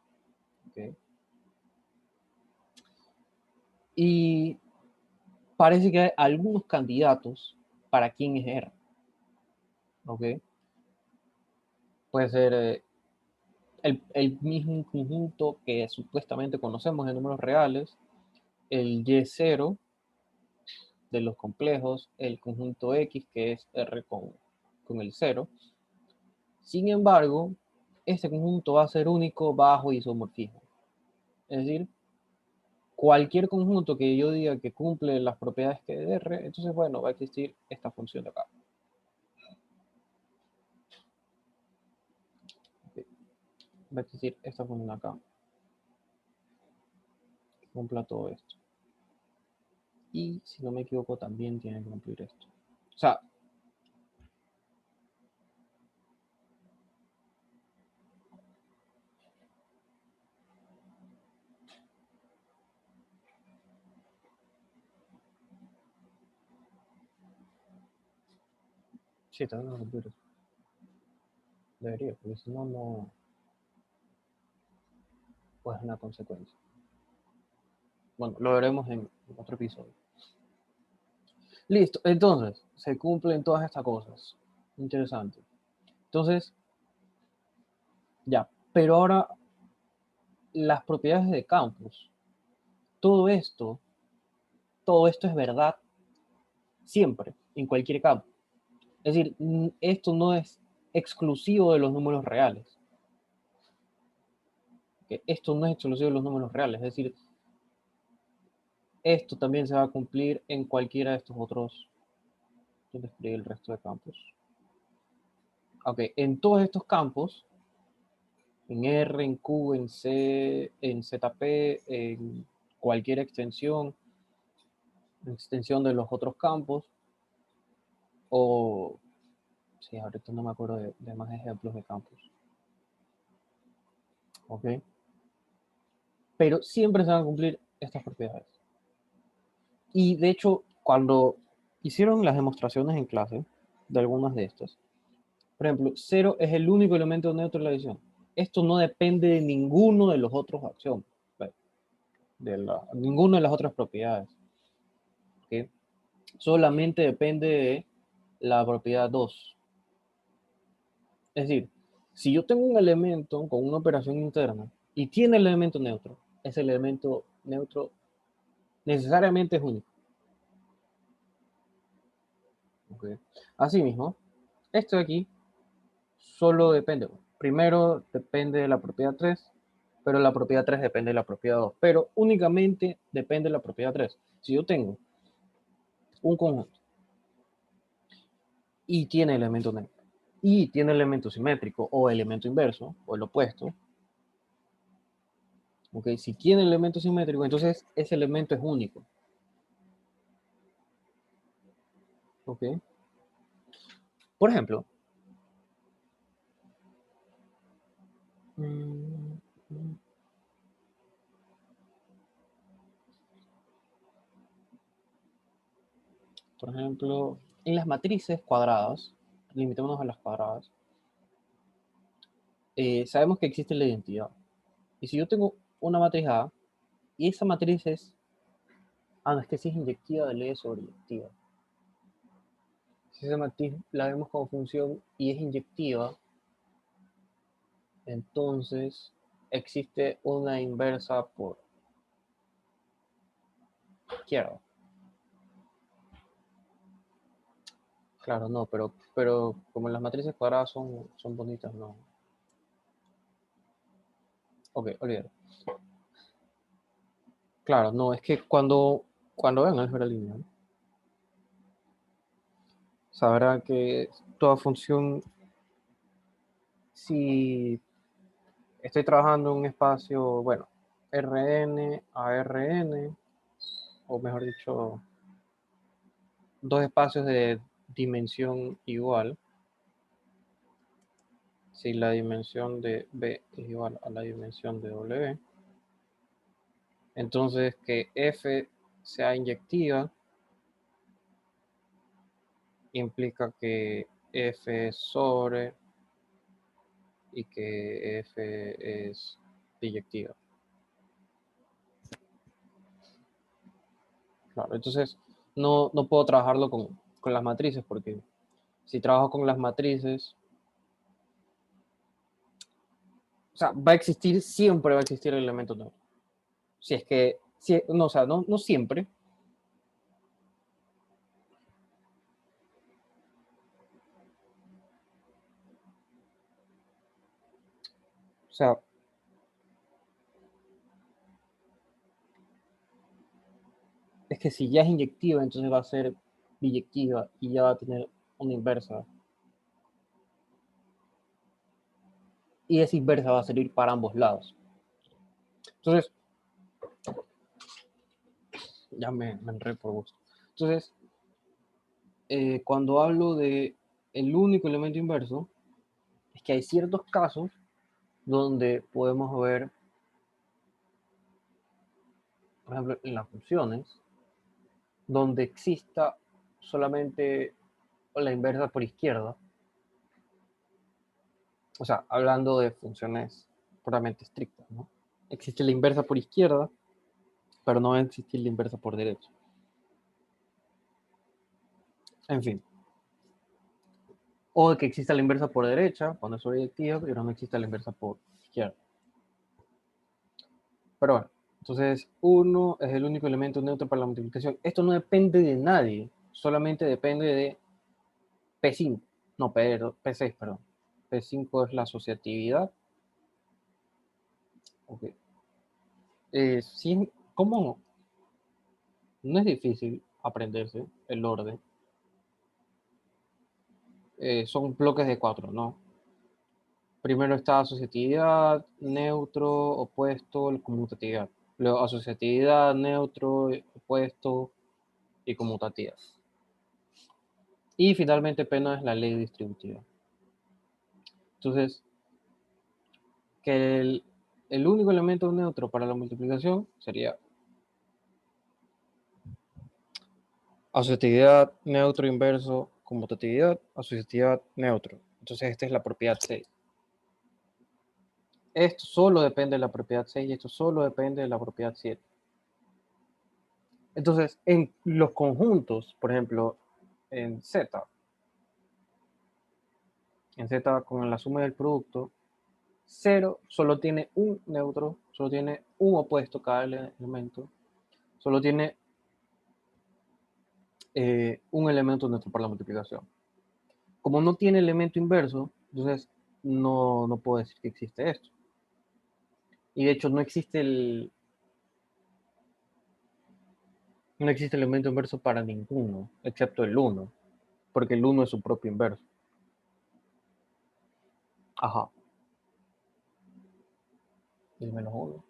¿ok? Y parece que hay algunos candidatos para quién es R, ¿ok? Puede ser el mismo conjunto que supuestamente conocemos de números reales, el Y0 de los complejos, el conjunto X, que es R con el 0. Sin embargo, este conjunto va a ser único bajo isomorfismo. Es decir, cualquier conjunto que yo diga que cumple las propiedades que de R, entonces, bueno, va a existir esta función de acá. Va a existir esta función de acá. Que cumpla todo esto. Y, si no me equivoco, también tiene que cumplir esto. O sea, sí, también va a cumplir esto. Debería, porque si no, no, pues es una consecuencia. Bueno, lo veremos en otro episodio. Listo, entonces, se cumplen todas estas cosas. Interesante. Entonces, ya, pero ahora las propiedades de campos. Todo esto, todo esto es verdad siempre, en cualquier campo. Es decir, esto no es exclusivo de los números reales. Esto no es exclusivo de los números reales. Es decir, esto también se va a cumplir en cualquiera de estos otros. Yo describí el resto de campos. Ok, en todos estos campos, en R, en Q, en C, en ZP, en cualquier extensión de los otros campos, o, sí, ahorita no me acuerdo de más ejemplos de campos. Ok, pero siempre se van a cumplir estas propiedades. Y de hecho, cuando hicieron las demostraciones en clase de algunas de estas, por ejemplo, 0 es el único elemento neutro de la adición. Esto no depende de ninguno de los otros axiomas, ninguna de las otras propiedades. ¿Okay? Solamente depende de la propiedad 2. Es decir, si yo tengo un elemento con una operación interna y tiene el elemento neutro, ese elemento neutro necesariamente es único. ¿Okay? Asimismo, esto de aquí solo depende. Primero depende de la propiedad 3, pero la propiedad 3 depende de la propiedad 2. Pero únicamente depende de la propiedad 3. Si yo tengo un conjunto y tiene elemento neutro, y tiene elemento simétrico o elemento inverso, o el opuesto, ¿okay? Si tiene elemento simétrico, entonces ese elemento es único. ¿Okay? Por ejemplo, en las matrices cuadradas, limitémonos a las cuadradas, sabemos que existe la identidad. Y si yo tengo una matriz A, y esa matriz es, no, es que si es inyectiva de ley sobre inyectiva. Si esa matriz la vemos como función y es inyectiva, entonces existe una inversa por izquierda. Claro, no, pero como las matrices cuadradas son bonitas, no. Ok, olvídalo. Claro, no, es que cuando vean álgebra lineal, sabrá que toda función, si estoy trabajando en un espacio, bueno, Rn a Rn, o mejor dicho, dos espacios de dimensión igual, si la dimensión de B es igual a la dimensión de W, entonces que F sea inyectiva implica que F es sobre y que F es biyectiva. Claro, entonces no puedo trabajarlo con las matrices porque si trabajo con las matrices, o sea, va a existir, siempre va a existir el elemento neutro. Si es que, no, o sea, no siempre. O sea, es que si ya es inyectiva, entonces va a ser biyectiva y ya va a tener una inversa. Y esa inversa va a servir para ambos lados. Entonces, ya me enredé por gusto. Entonces, cuando hablo de el único elemento inverso, es que hay ciertos casos donde podemos ver, por ejemplo, en las funciones, donde exista solamente la inversa por izquierda, o sea, hablando de funciones puramente estrictas, ¿no? Existe la inversa por izquierda, pero no va a existir la inversa por derecha. En fin. O que exista la inversa por derecha, cuando es biyectiva, pero no exista la inversa por izquierda. Pero bueno, entonces 1 es el único elemento neutro para la multiplicación. Esto no depende de nadie, solamente depende de P5, no, P6, perdón. P5 es la asociatividad. Okay. ¿Cómo? No es difícil aprenderse el orden. Son bloques de 4, ¿no? Primero está asociatividad, neutro, opuesto, conmutatividad. Luego asociatividad, neutro, opuesto y conmutativa. Y finalmente P no es la ley distributiva. Entonces, que el único elemento neutro para la multiplicación sería asociatividad, neutro inverso, conmutatividad, asociatividad, neutro. Entonces, esta es la propiedad 6. Esto solo depende de la propiedad 6 y esto solo depende de la propiedad 7. Entonces, en los conjuntos, por ejemplo, en Z con la suma del producto, 0 solo tiene un neutro, solo tiene un opuesto cada elemento, solo tiene un elemento neutro para la multiplicación. Como no tiene elemento inverso, entonces no puedo decir que existe esto. Y de hecho no existe el elemento inverso para ninguno, excepto el 1, porque el 1 es su propio inverso. Ajá. El menos 1.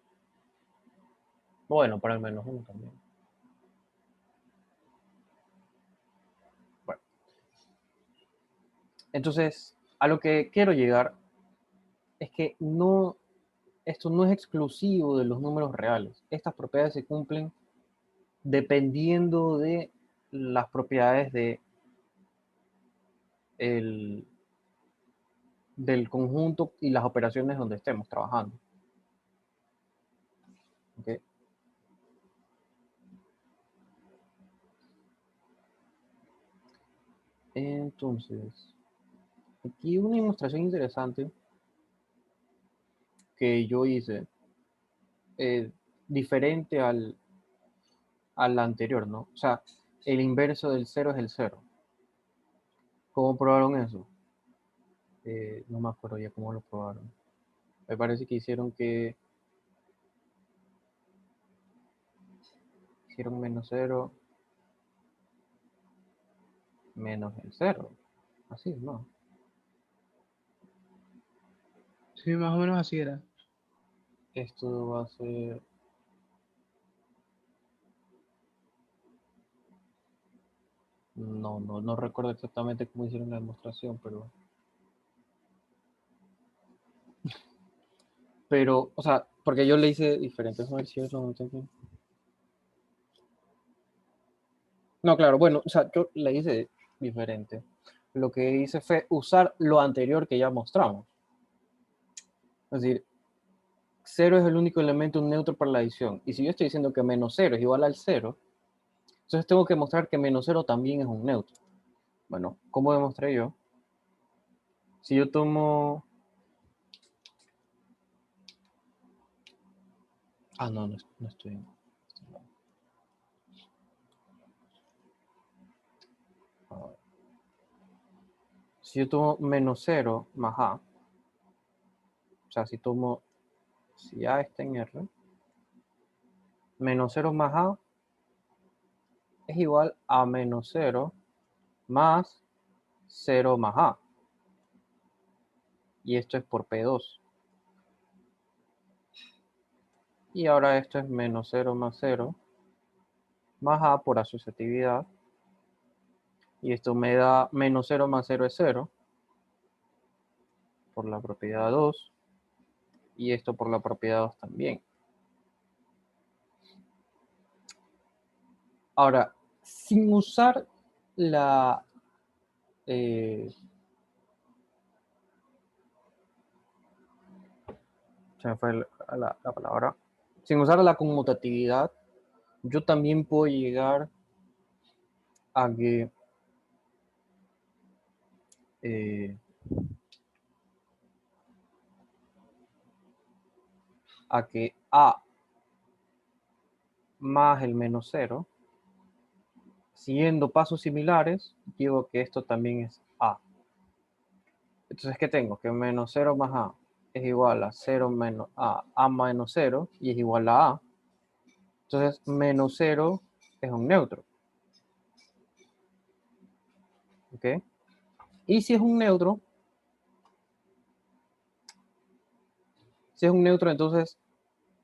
Bueno, para el menos 1 también. Bueno. Entonces, a lo que quiero llegar es que esto no es exclusivo de los números reales. Estas propiedades se cumplen dependiendo de las propiedades del conjunto y las operaciones donde estemos trabajando. ¿Okay? Entonces, aquí una demostración interesante que yo hice, diferente al anterior, ¿no? O sea, el inverso del 0 es el 0. ¿Cómo probaron eso? No me acuerdo ya cómo lo probaron. Me parece que hicieron menos 0 menos el 0. Así, ¿no? Sí, más o menos así era. Esto va a ser... No recuerdo exactamente cómo hicieron la demostración, pero, o sea, porque yo le hice diferentes versiones. No, claro, bueno, o sea, yo le hice diferente. Lo que hice fue usar lo anterior que ya mostramos. Es decir, 0 es el único elemento neutro para la adición. Y si yo estoy diciendo que menos 0 es igual al 0, entonces tengo que mostrar que menos 0 también es un neutro. Bueno, ¿cómo demostré yo? Si yo tomo... Ah, no, no estoy... A ver. Si yo tomo menos 0 más A, o sea, si A está en R, menos 0 más A es igual a menos 0 más 0 más A. Y esto es por P2. Y ahora esto es menos 0 más 0 más A por asociatividad. Y esto me da menos 0 más 0 es 0 por la propiedad 2. Y esto por la propiedad 2 también. Ahora, sin usar la... se me fue la palabra. Sin usar la conmutatividad, yo también puedo llegar a que eh, A más el menos 0, siguiendo pasos similares, digo que esto también es A. Entonces, ¿qué tengo? Que menos 0 más A es igual a 0 menos A menos 0 y es igual a A. Entonces, menos 0 es un neutro. ¿Ok? Y si es un neutro, entonces,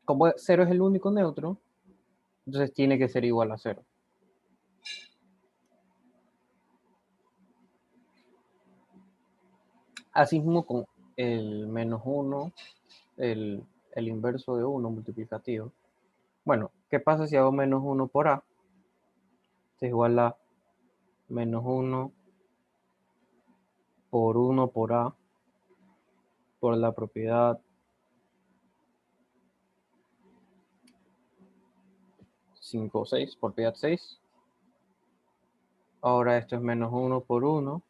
como 0 es el único neutro, entonces tiene que ser igual a 0. Asimismo con el menos 1, el inverso de 1 multiplicativo. Bueno, ¿qué pasa si hago menos 1 por A? Es igual a menos 1 por 1 por A por la propiedad 5 o 6, propiedad 6. Ahora esto es menos 1 por 1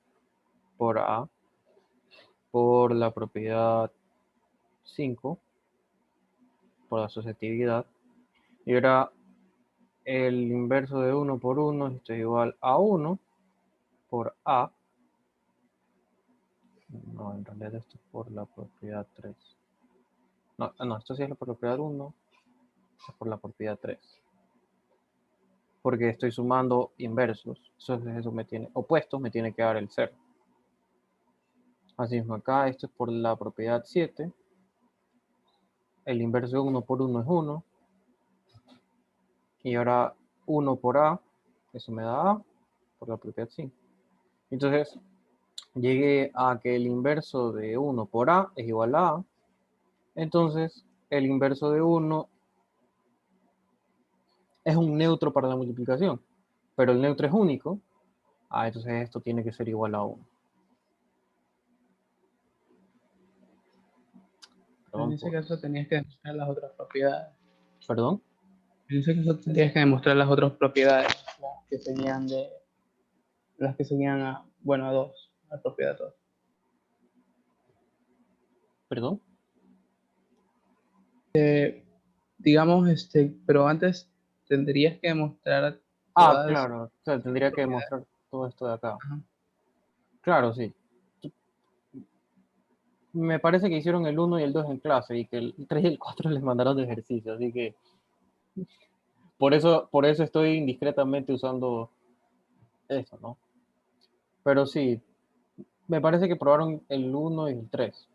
por A por la propiedad 5 por la asociatividad. Y ahora el inverso de 1 por 1, esto es igual a 1 por A. No, en realidad esto es por la propiedad 3. No, esto sí es la propiedad 1, es por la propiedad 3. Porque estoy sumando inversos. Entonces eso me tiene, opuestos me tiene que dar el 0. Así mismo acá, esto es por la propiedad 7. El inverso de 1 por 1 es 1. Y ahora 1 por A, eso me da A por la propiedad 5. Entonces, llegué a que el inverso de 1 por A es igual a A. Entonces, el inverso de 1 es un neutro para la multiplicación. Pero el neutro es único. Entonces esto tiene que ser igual a 1. En ese caso tenías que demostrar las otras propiedades. ¿Perdón? En ese caso tendrías que demostrar las otras propiedades, las que seguían a, bueno, a 2, a propiedad 2. ¿Perdón? Digamos, pero antes tendrías que demostrar todas Claro. O sea, las tendría que propiedades. demostrar todo esto de acá. Ajá. Claro, sí. Me parece que hicieron el 1 y el 2 en clase y que el 3 y el 4 les mandaron de ejercicio. Así que por eso estoy indiscretamente usando eso, ¿no? Pero sí, me parece que probaron el 1 y el 3.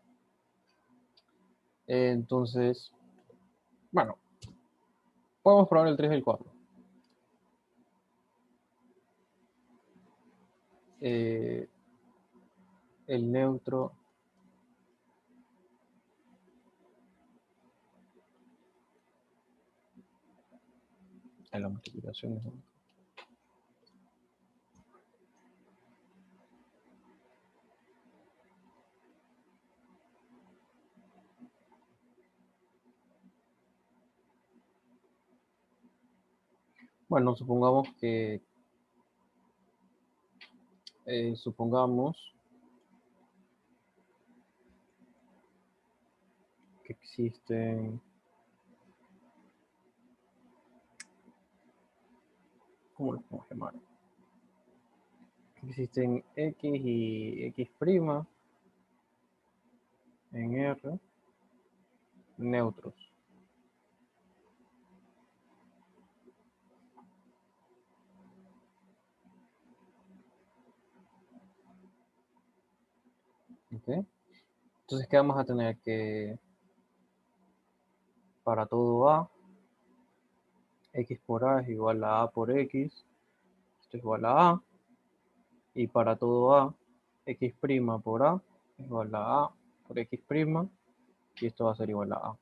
Entonces, bueno, podemos probar el 3 y el 4. Eh, el neutro en la multiplicación es 1. Bueno, supongamos que supongamos que existen, ¿cómo los podemos llamar? Que existen X y X' en R neutros. ¿Ok? Entonces, ¿qué vamos a tener? Que para todo A, X por A es igual a A por X, esto es igual a A, y para todo A, X' por A es igual a A por X', y esto va a ser igual a A.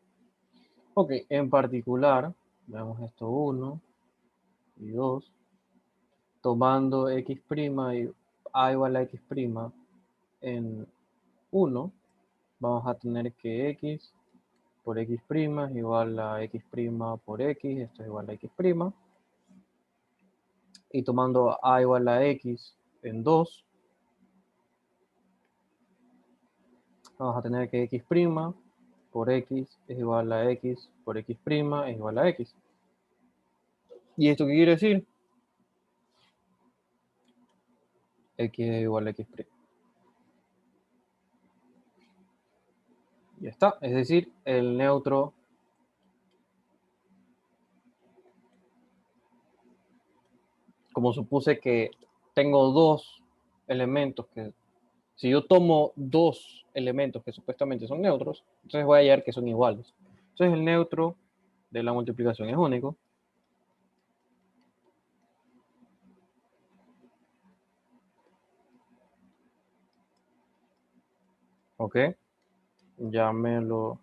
Ok, en particular, veamos esto 1 y 2, tomando X' y A igual a X' en 1, vamos a tener que X por X' es igual a X' por X, esto es igual a X', y tomando A igual a X en 2, vamos a tener que X' por X es igual a X por X' es igual a X. ¿Y esto qué quiere decir? X es igual a X'. Ya está, es decir, el neutro como supuse que tengo dos elementos que, si yo tomo dos elementos que supuestamente son neutros, entonces voy a hallar que son iguales. Entonces el neutro de la multiplicación es único. Ok, llámelo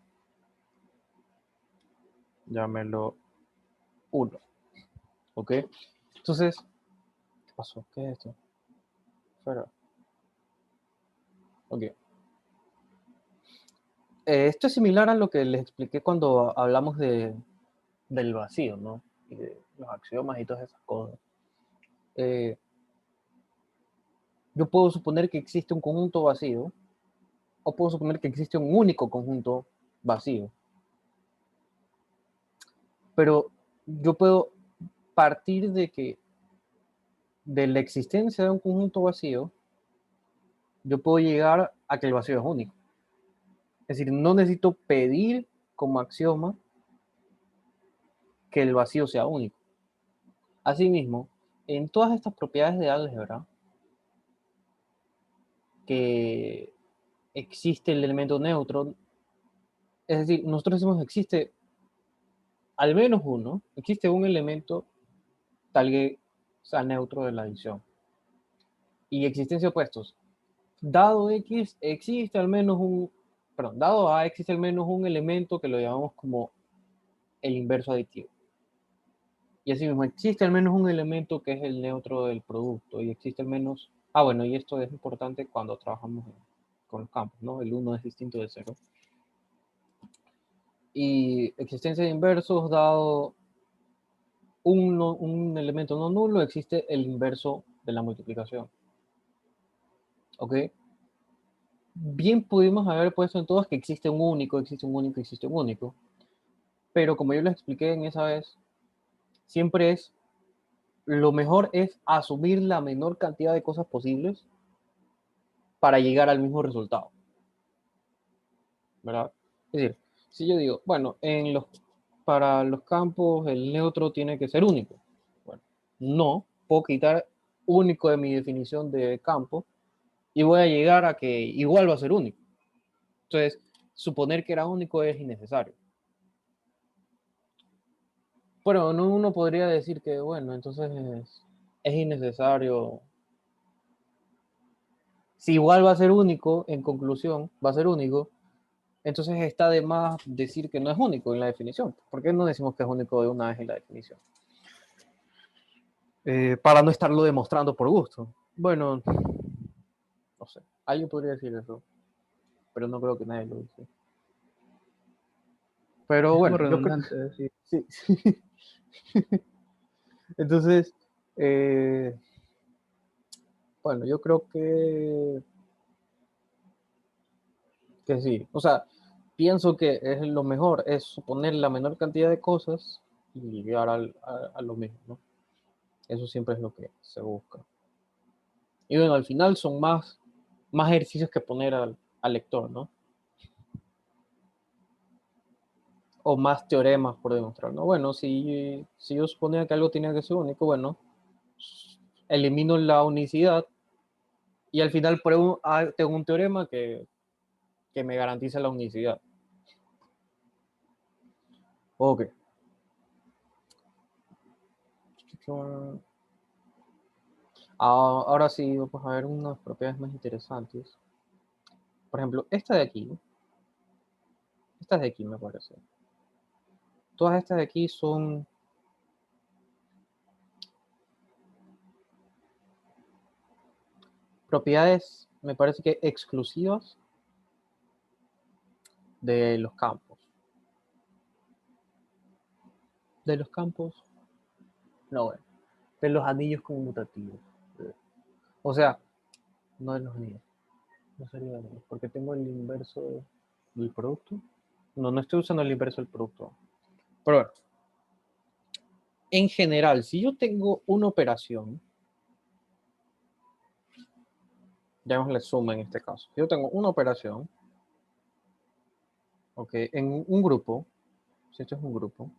1. Ok, entonces, ¿qué pasó? ¿Qué es esto? Fuera. Ok. Esto es similar a lo que les expliqué cuando hablamos del vacío, ¿no? Y de los axiomas y todas esas cosas. Eh, yo puedo suponer que existe un conjunto vacío o puedo suponer que existe un único conjunto vacío. Pero yo puedo partir de la existencia de un conjunto vacío, yo puedo llegar a que el vacío es único. Es decir, no necesito pedir como axioma que el vacío sea único. Asimismo, en todas estas propiedades de álgebra, que existe el elemento neutro, es decir, nosotros decimos que existe al menos uno, existe un elemento tal que sea neutro de la adición. Y existencia de opuestos. Dado X existe al menos dado A existe al menos un elemento que lo llamamos como el inverso aditivo. Y así mismo existe al menos un elemento que es el neutro del producto y existe al menos, bueno, y esto es importante cuando trabajamos con los campos, ¿no? El 1 es distinto de 0. Y existencia de inversos, dado un elemento no nulo, existe el inverso de la multiplicación. ¿Ok? Bien pudimos haber puesto en todos que existe un único, existe un único, existe un único. Pero como yo les expliqué en esa vez, siempre lo mejor es asumir la menor cantidad de cosas posibles para llegar al mismo resultado. ¿Verdad? Es decir, si yo digo, bueno, para los campos el neutro tiene que ser único. Bueno, no, puedo quitar único de mi definición de campo y voy a llegar a que igual va a ser único. Entonces, suponer que era único es innecesario. Pero uno podría decir que, bueno, entonces es innecesario. Si igual va a ser único, en conclusión, va a ser único, entonces está de más decir que no es único en la definición. ¿Por qué no decimos que es único de una vez en la definición? Para no estarlo demostrando por gusto. Bueno, no sé. Alguien podría decir eso, pero no creo que nadie lo dice. Pero Es como bueno, yo creo. redundante decir. Sí. Entonces, bueno, yo creo que sí. O sea, pienso que es lo mejor, es suponer la menor cantidad de cosas y llegar a lo mismo, ¿no? Eso siempre es lo que se busca. Y bueno, al final son más ejercicios que poner al lector, ¿no? O más teoremas por demostrar, ¿no? Bueno, si yo suponía que algo tenía que ser único, bueno, elimino la unicidad y al final pruebo, tengo un teorema que me garantiza la unicidad. Ok. Ahora sí, vamos a ver unas propiedades más interesantes. Por ejemplo, estas de aquí me parece. Todas estas de aquí son propiedades, me parece que exclusivas de los campos. De los campos, no, bueno, de los anillos conmutativos. O sea, no de los anillos, no sería de anillos, porque tengo el inverso del producto. No, no estoy usando el inverso del producto. Pero bueno, en general, si yo tengo una operación, llamémosle suma en este caso. Si yo tengo una operación, ok, en un grupo, si esto es un grupo,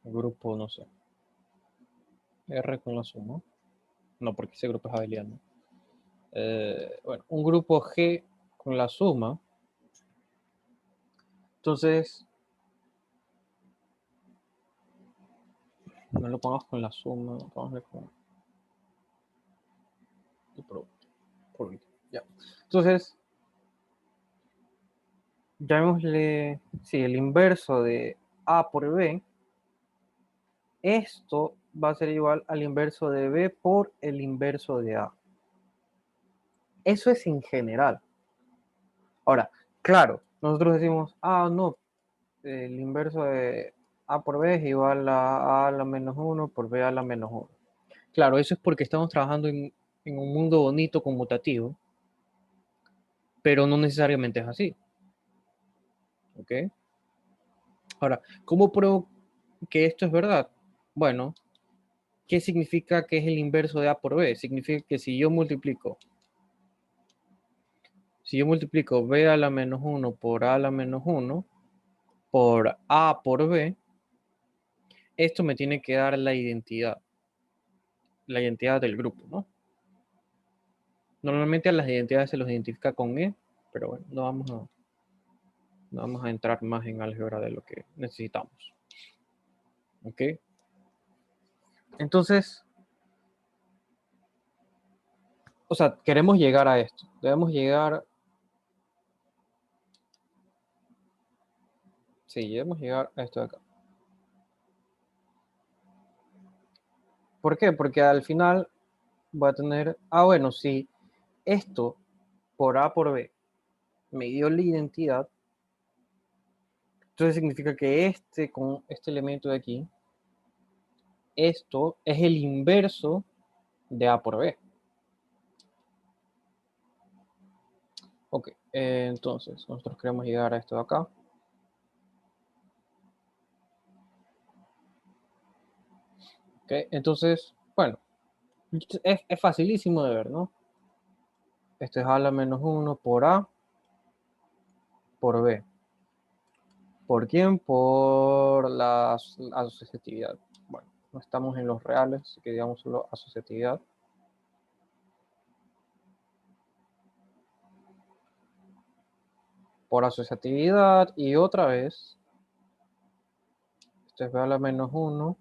el grupo, no sé, R con la suma, no, porque ese grupo es abeliano. Bueno, un grupo G con la suma, entonces, no lo pongamos con la suma, pongamos con el producto, ya. Entonces, llamémosle, sí, el inverso de A por B, esto va a ser igual al inverso de B por el inverso de A. Eso es en general. Ahora, claro, nosotros decimos, no, el inverso de A por B es igual a la menos 1 por B a la menos 1. Claro, eso es porque estamos trabajando en un mundo bonito conmutativo, pero no necesariamente es así. ¿Ok? Ahora, ¿cómo pruebo que esto es verdad? Bueno, ¿qué significa que es el inverso de A por B? Significa que si yo multiplico B a la menos 1 por A a la menos 1 por A por B, esto me tiene que dar la identidad del grupo, ¿no? Normalmente a las identidades se los identifica con E, pero bueno, no vamos a entrar más en álgebra de lo que necesitamos. ¿Ok? Entonces, o sea, queremos llegar a esto. Debemos llegar, sí, debemos llegar a esto de acá. ¿Por qué? Porque al final voy a tener, bueno, si esto por A por B me dio la identidad, entonces significa que con este elemento de aquí, esto es el inverso de A por B. Ok, entonces nosotros queremos llegar a esto de acá. Ok, entonces, bueno, es facilísimo de ver, ¿no? Esto es A a la menos 1 por A por B. ¿Por quién? Por la asociatividad. Bueno, no estamos en los reales, así que digamos solo asociatividad. Por asociatividad y otra vez, esto es B a la menos 1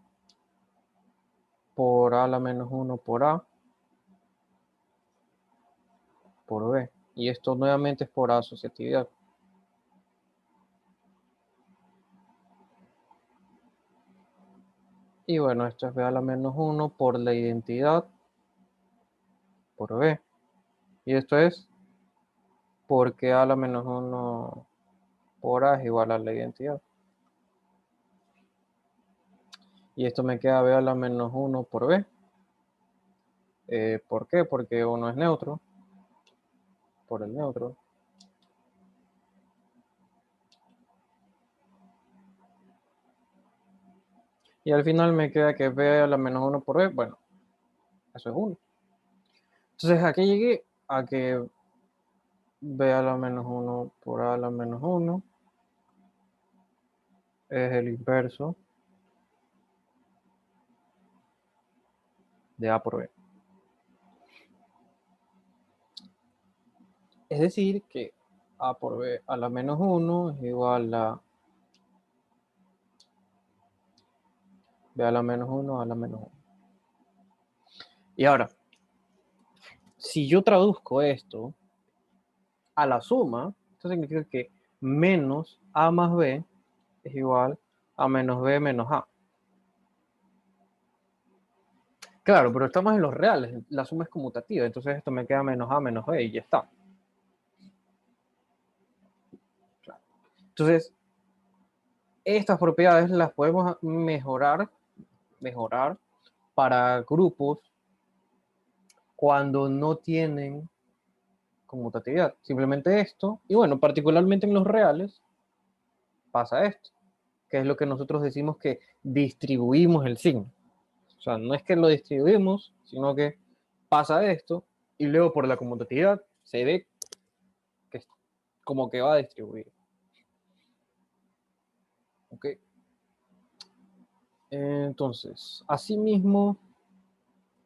por A a la menos 1 por A por B. Y esto nuevamente es por asociatividad. Y bueno, esto es B a la menos 1 por la identidad por B. Y esto es porque A a la menos 1 por A es igual a la identidad. Y esto me queda B a la menos 1 por B. ¿Por qué? Porque uno es neutro. Por el neutro. Y al final me queda que B a la menos 1 por B. Bueno, eso es 1. Entonces aquí llegué a que B a la menos 1 por A a la menos 1 es el inverso de A por B. Es decir, que A por B a la menos 1 es igual a B a la menos 1 a la menos 1. Y ahora, si yo traduzco esto a la suma, esto significa que menos A más B es igual a menos B menos A. Claro, pero estamos en los reales, la suma es conmutativa, entonces esto me queda menos A menos B y ya está. Entonces, estas propiedades las podemos mejorar para grupos cuando no tienen conmutatividad. Simplemente esto, y bueno, particularmente en los reales, pasa esto, que es lo que nosotros decimos que distribuimos el signo. O sea, no es que lo distribuimos, sino que pasa esto, y luego por la conmutatividad se ve que como que va a distribuir. ¿Ok? Entonces, asimismo,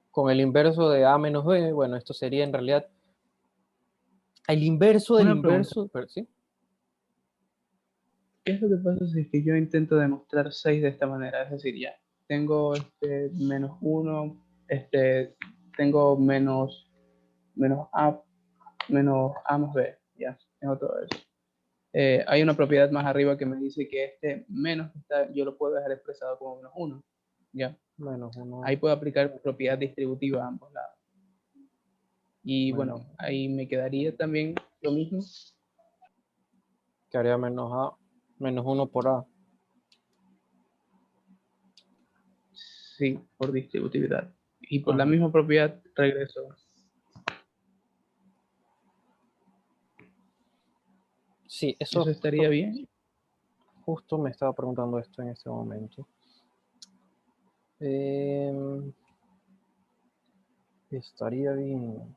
con el inverso de A menos B, bueno, esto sería en realidad el inverso del Una pregunta. inverso, pero sí. ¿Qué es lo que pasa si es que yo intento demostrar 6 de esta manera? Es decir, ya, tengo menos 1, tengo menos A más B, ya, tengo todo eso. Hay una propiedad más arriba que me dice que menos yo lo puedo dejar expresado como menos 1, ya. Menos 1, Ahí puedo aplicar propiedad distributiva a ambos lados. Y menos, bueno, ahí me quedaría también lo mismo. que haría menos A, menos 1 por A. Sí, por distributividad. Y por la Ajá. misma propiedad regreso. Sí, Eso eso estaría bien. justo me estaba preguntando esto en este momento. Eh, estaría bien.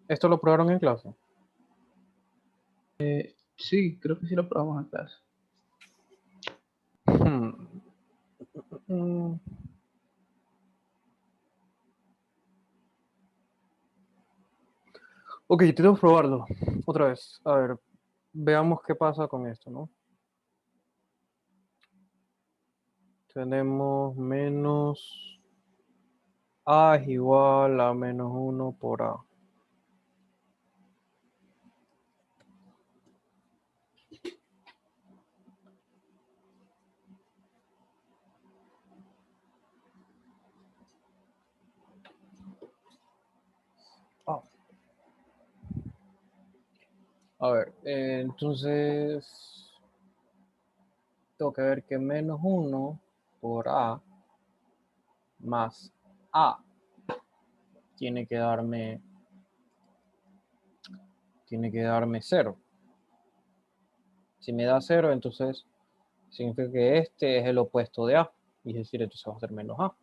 ¿Esto lo probaron en clase? Sí, creo que sí lo probamos en clase. Hmm. Mm. Ok, tengo que probarlo otra vez. A ver, veamos qué pasa con esto, ¿no? Tenemos menos A es igual a menos 1 por A. Ah, a ver, entonces tengo que ver que menos 1 por A más A tiene que darme, cero. Si me da 0, entonces significa que este es el opuesto de A. Y es decir, entonces va a ser menos A.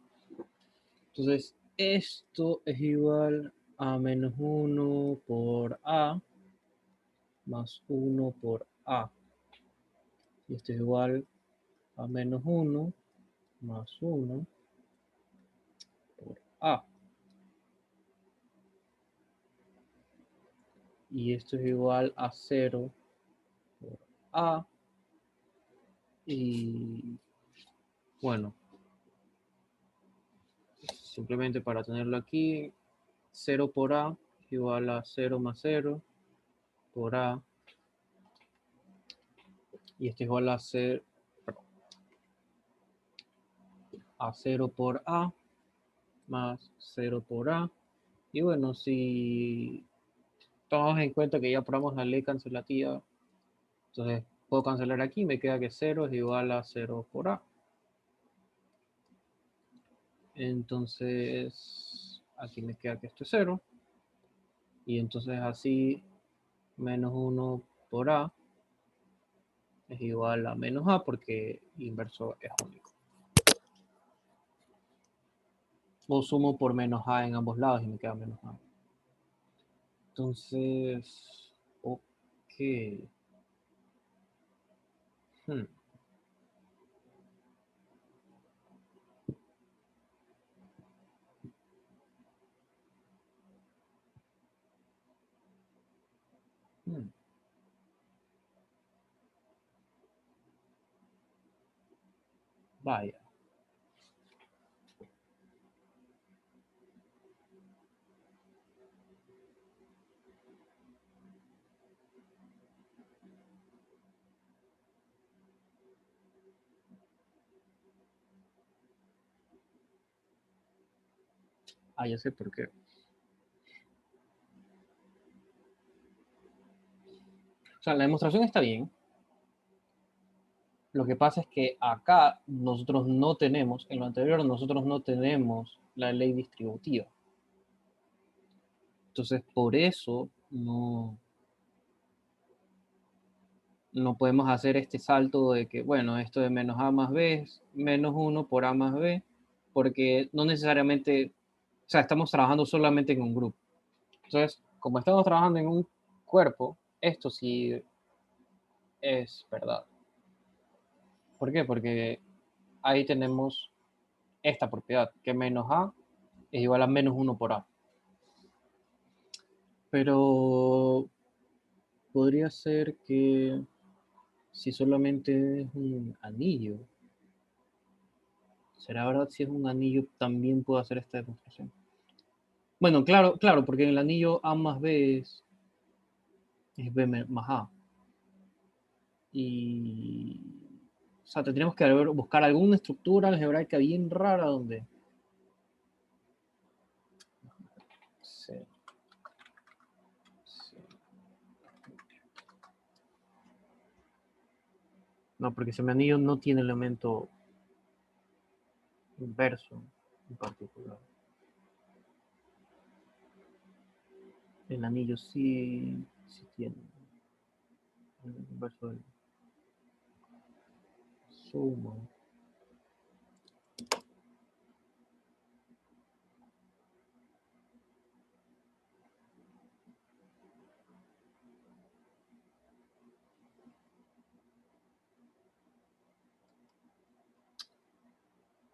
Entonces, esto es igual a menos 1 por A más 1 por A. Y esto es igual a menos 1 más 1 por A. Y esto es igual a 0 por A. Y bueno, simplemente para tenerlo aquí, 0 por A es igual a 0 más 0 por A. Y esto es igual a 0, a 0 por A más 0 por A. Y bueno, si Tomamos en cuenta que ya probamos la ley cancelativa. Entonces, puedo cancelar aquí, me queda que 0 es igual a 0 por A. Entonces, aquí me queda que esto es 0. Y entonces así, menos 1 por A es igual a menos A porque el inverso es único. O sumo por menos A en ambos lados y me queda menos A. Entonces, ok. Hmm. Hmm. Vaya. Ah, ya sé por qué. O sea, la demostración está bien. Lo que pasa es que acá nosotros no tenemos, en lo anterior nosotros no tenemos la ley distributiva. Entonces, por eso no podemos hacer este salto de que, bueno, esto de menos A más B es menos 1 por A más B, porque no necesariamente, o sea, estamos trabajando solamente en un grupo. Entonces, como estamos trabajando en un cuerpo, esto sí es verdad. ¿Por qué? Porque ahí tenemos esta propiedad, que menos A es igual a menos 1 por A. Pero podría ser que si solamente es un anillo, ¿será verdad si es un anillo también puedo hacer esta demostración? Bueno, claro, claro, porque en el anillo A más B es B más A. Y, o sea, tendríamos que buscar alguna estructura algebraica bien rara donde... Sí, sí. No, porque ese anillo no tiene elemento inverso en particular. El anillo sí tiene el inverso del suma.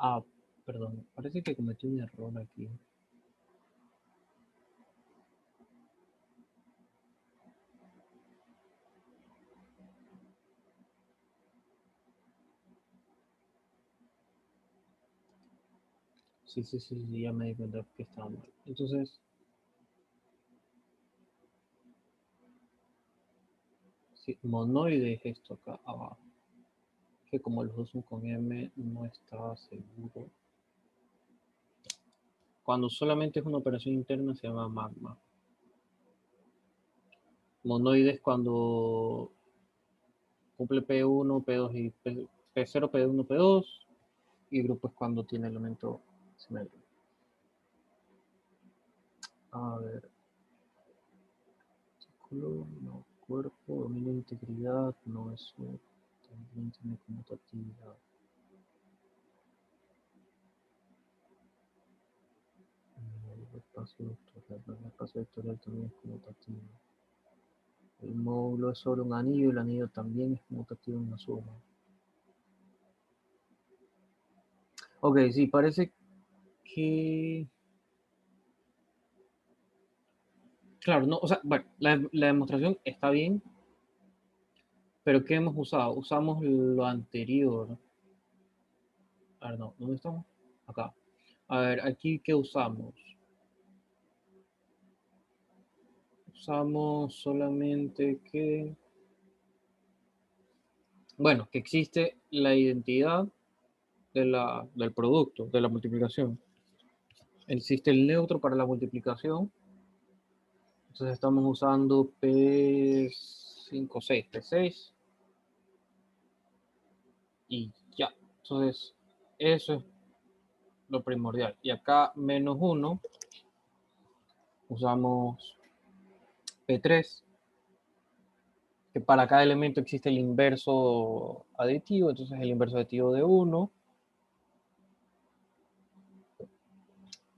Ah, perdón, parece que cometí un error aquí. Sí, sí, sí, sí, ya me di cuenta que estaba mal. Entonces, sí, monoide es esto acá abajo. Que como los dos son con M, no estaba seguro. Cuando solamente es una operación interna se llama magma. Monoide es cuando cumple P1, P2 y P0, P1, P2. Y grupo es cuando tiene elemento simétrico. A ver. No, cuerpo, dominio de integridad, no, eso también tiene conmutatividad. El espacio vectorial también es conmutativo. El módulo es sobre un anillo y el anillo también es conmutativo en una suma. Ok, sí, parece que... Claro, no, o sea, bueno, la demostración está bien, pero ¿qué hemos usado? Usamos lo anterior. A ver, no, ¿dónde estamos? Acá. A ver, aquí, ¿qué usamos? Usamos solamente que... Bueno, que existe la identidad del producto, de la multiplicación. Existe el neutro para la multiplicación Entonces estamos usando P56, P6 y ya. Entonces eso es lo primordial. Y acá -1 usamos P3, que para cada elemento existe el inverso aditivo, entonces el inverso aditivo de 1.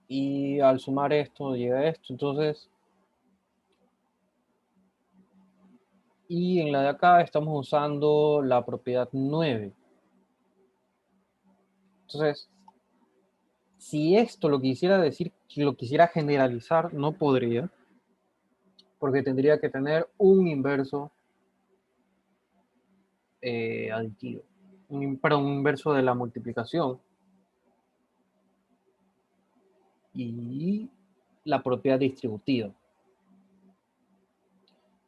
Y al sumar esto llega a esto, entonces, y en la de acá estamos usando la propiedad 9. Entonces, si esto lo quisiera decir, lo quisiera generalizar, no podría, porque tendría que tener un inverso aditivo, perdón, un inverso de la multiplicación y la propiedad distributiva.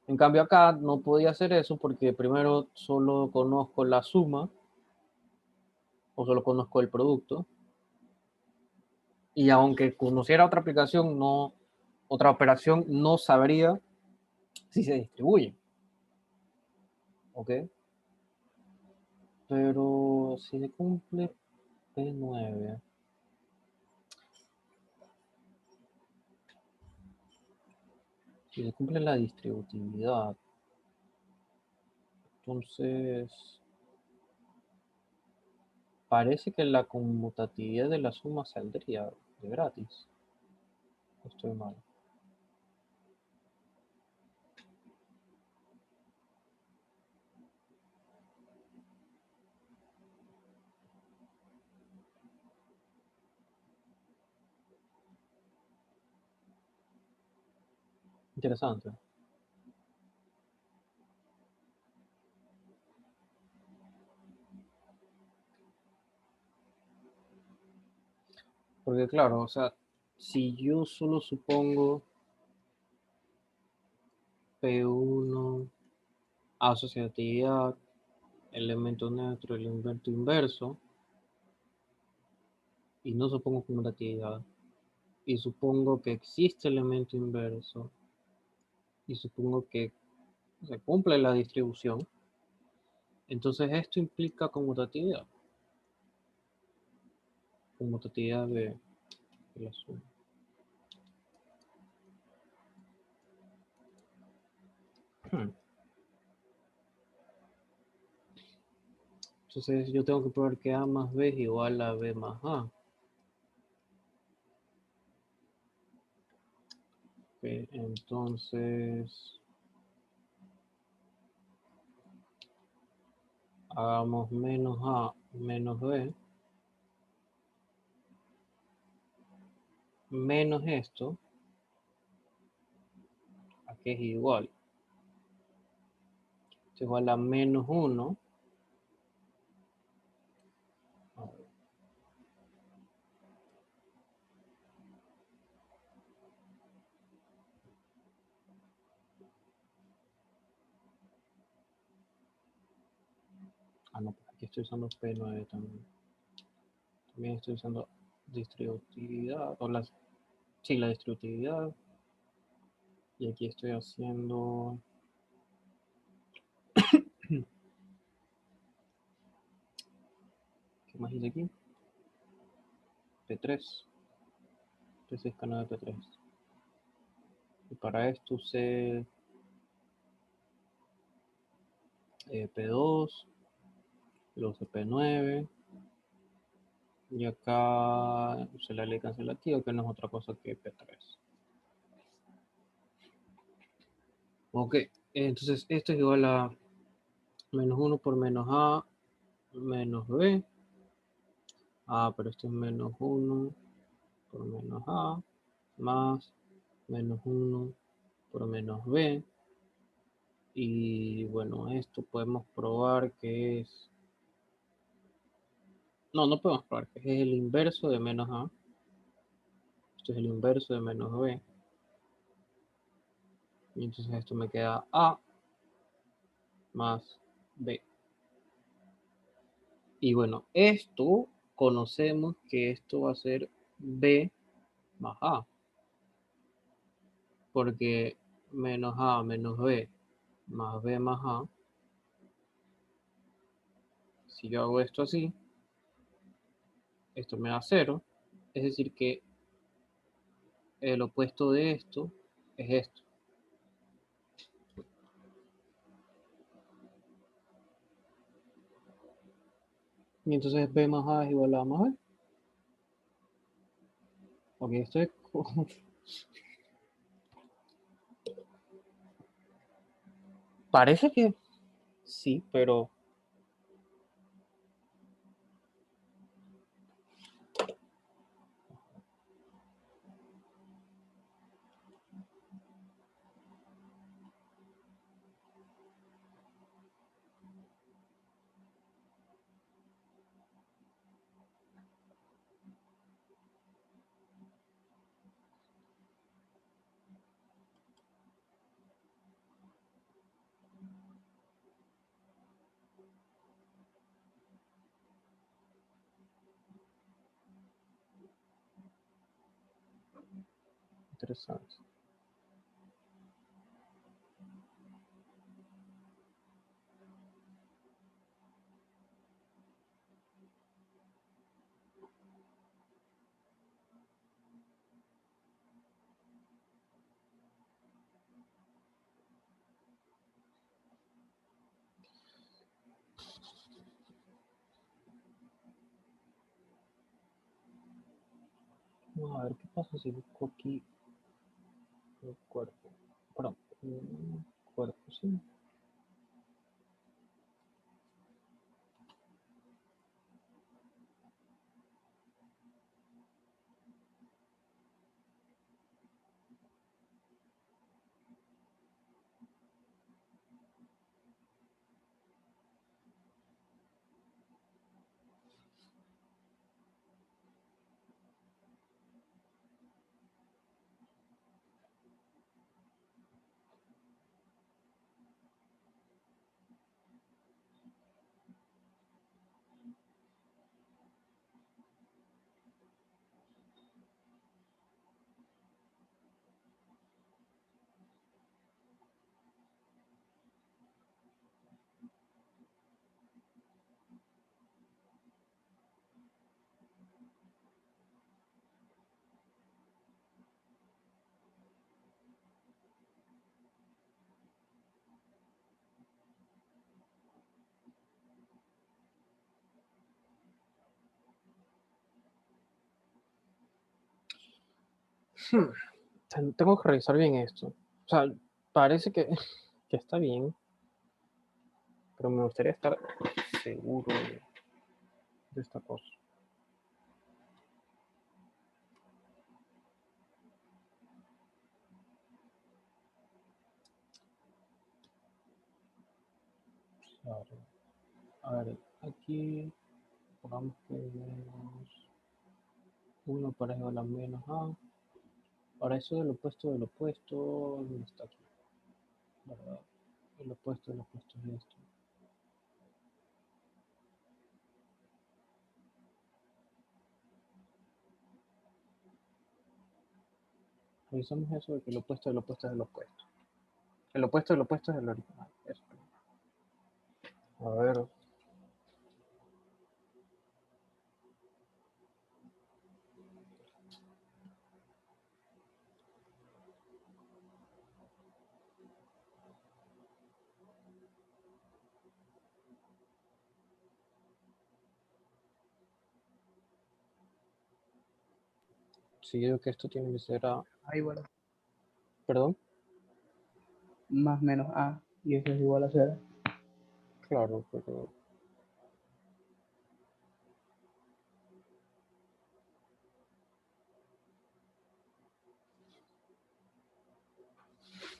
En cambio acá no podía hacer eso porque primero solo conozco la suma o solo conozco el producto, y aunque conociera otra aplicación, otra operación, no sabría si se distribuye. ¿Ok? Pero si se cumple P9, si se cumple la distributividad, entonces parece que la conmutatividad de la suma saldría de gratis. Estoy mal. Interesante. Porque claro, o sea, si yo solo supongo P1, asociatividad, elemento neutro, elemento inverso, y no supongo conmutatividad, y supongo que existe elemento inverso, y supongo que se cumple la distribución, entonces esto implica conmutatividad de la suma. Entonces yo tengo que probar que A más B es igual a B más A. Okay, entonces hagamos menos A menos B menos esto, a que es igual. Es igual a menos 1. Ah, no, aquí estoy usando P9 también. También estoy usando distributividad, o sí, la distributividad. Y aquí estoy haciendo... ¿Qué más hice aquí? P3. P6 canal de P3. Y para esto usé P2, luego usé P9. Y acá usé la ley cancelativa, que no es otra cosa que P3. Ok, entonces esto es igual a menos 1 por menos A menos B. Ah, pero esto es menos 1 por menos A más menos 1 por menos B. Y bueno, esto podemos probar que es... No, no podemos probar que es el inverso de menos A. Esto es el inverso de menos B. Y entonces esto me queda A más B. Y bueno, esto conocemos que esto va a ser B más A. Porque menos A menos B más B más A, si yo hago esto así, esto me da 0, es decir que el opuesto de esto es esto. Y entonces B más A es igual a A más B. Ok, esto es... Parece que sí, pero... Interesante. Vamos a ver qué pasa si busco aquí el cuerpo. Perdón, cuerpo, sí. Tengo que revisar bien esto. O sea, parece que, que está bien, pero me gustaría estar seguro de esta cosa. Claro. A ver, aquí pongamos que menos 1 para igual a menos A. Ahora eso del opuesto, ¿dónde está aquí? ¿Verdad? El opuesto del opuesto es esto. Revisamos eso de que el opuesto del opuesto es el opuesto. El opuesto del opuesto es el original. Eso. A ver. Si digo que esto tiene que ser A. Ah, igual. Perdón. Más menos A, y eso es igual a 0. Claro, pero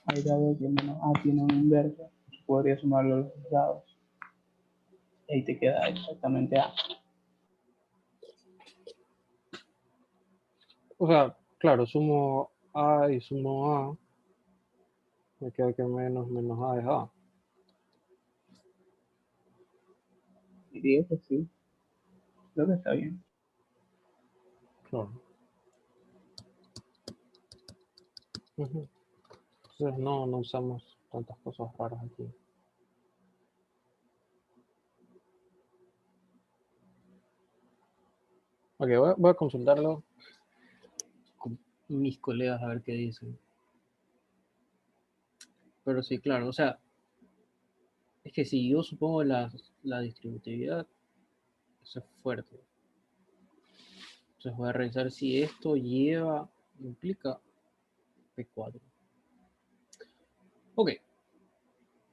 Ahí dado que menos A tiene un inverso, podría sumarlo a los dados. Y ahí te queda exactamente A. o sea, claro, sumo A y sumo A. Me queda que menos A es A. Diría que sí. Creo que está bien. Claro. Ujú. Entonces no usamos tantas cosas raras aquí. Ok, voy a consultarlo con mis colegas a ver qué dicen. Pero sí, claro, o sea, es que si yo supongo la distributividad, eso es fuerte. Entonces voy a revisar si esto implica P4. Ok,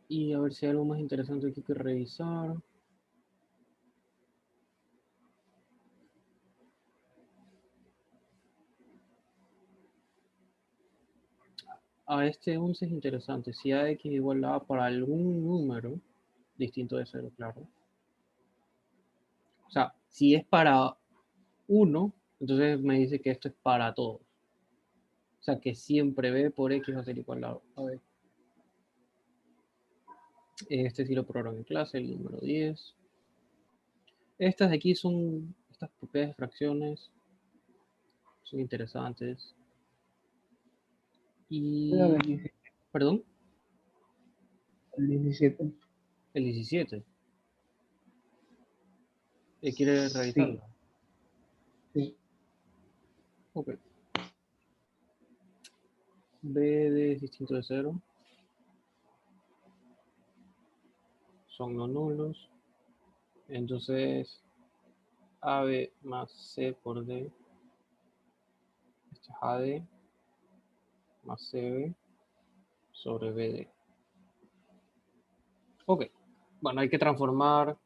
y a ver si hay algo más interesante aquí que revisar. Este 11 es interesante. Si AX igual a para algún número distinto de 0, claro. O sea, si es para 1, entonces me dice que esto es para todos. O sea, que siempre B por X va a ser igual a B. Este sí lo programa en clase, el número 10. Estas de aquí son, estas propiedades de fracciones son interesantes. Y, perdón, El 17. el 17. ¿Quiere Sí, revisarlo? sí. Ok. B es distinto de 0. Son no nulos. Entonces, AB más C por D. Esto es AD más CB sobre BD. Ok. Bueno, hay que transformar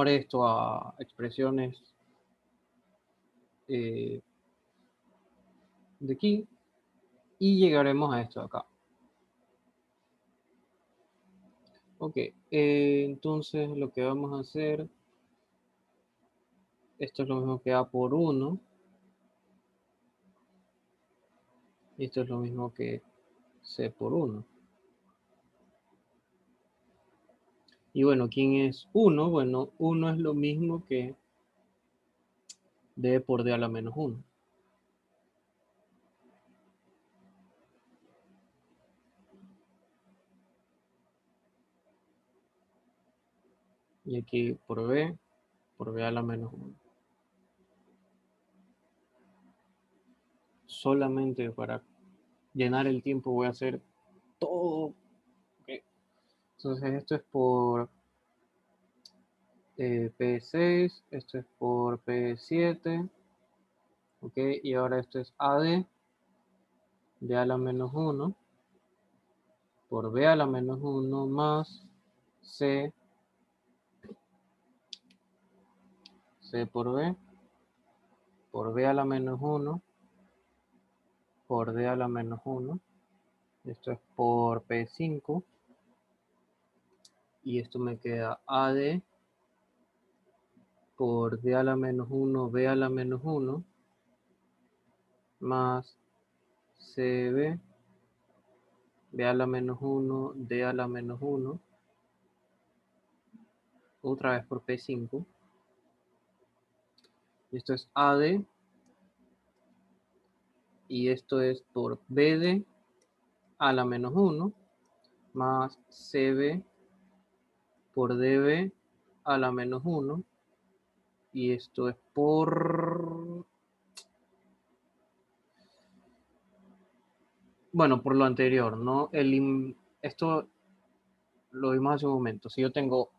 esto a expresiones de aquí y llegaremos a esto de acá. Ok, entonces lo que vamos a hacer, esto es lo mismo que A por 1 y esto es lo mismo que C por 1. Y bueno, ¿quién es 1? Bueno, 1 es lo mismo que D por D a la menos 1. Y aquí por B a la menos 1. Solamente para llenar el tiempo voy a hacer todo. Okay. Entonces esto es por P6, esto es por P7. Ok, y ahora esto es AD de a la menos 1 por B a la menos 1 más C por B a la menos 1 por D a la menos 1. Esto es por P5 y esto me queda AD por D a la menos 1 B a la menos 1 más CB B a la menos 1 D a la menos 1 otra vez por P5. Esto es AD y esto es por BD a la menos 1 más CB por DB a la menos 1 y esto es por, bueno, por lo anterior, ¿no? Esto lo vimos hace un momento. Si yo tengo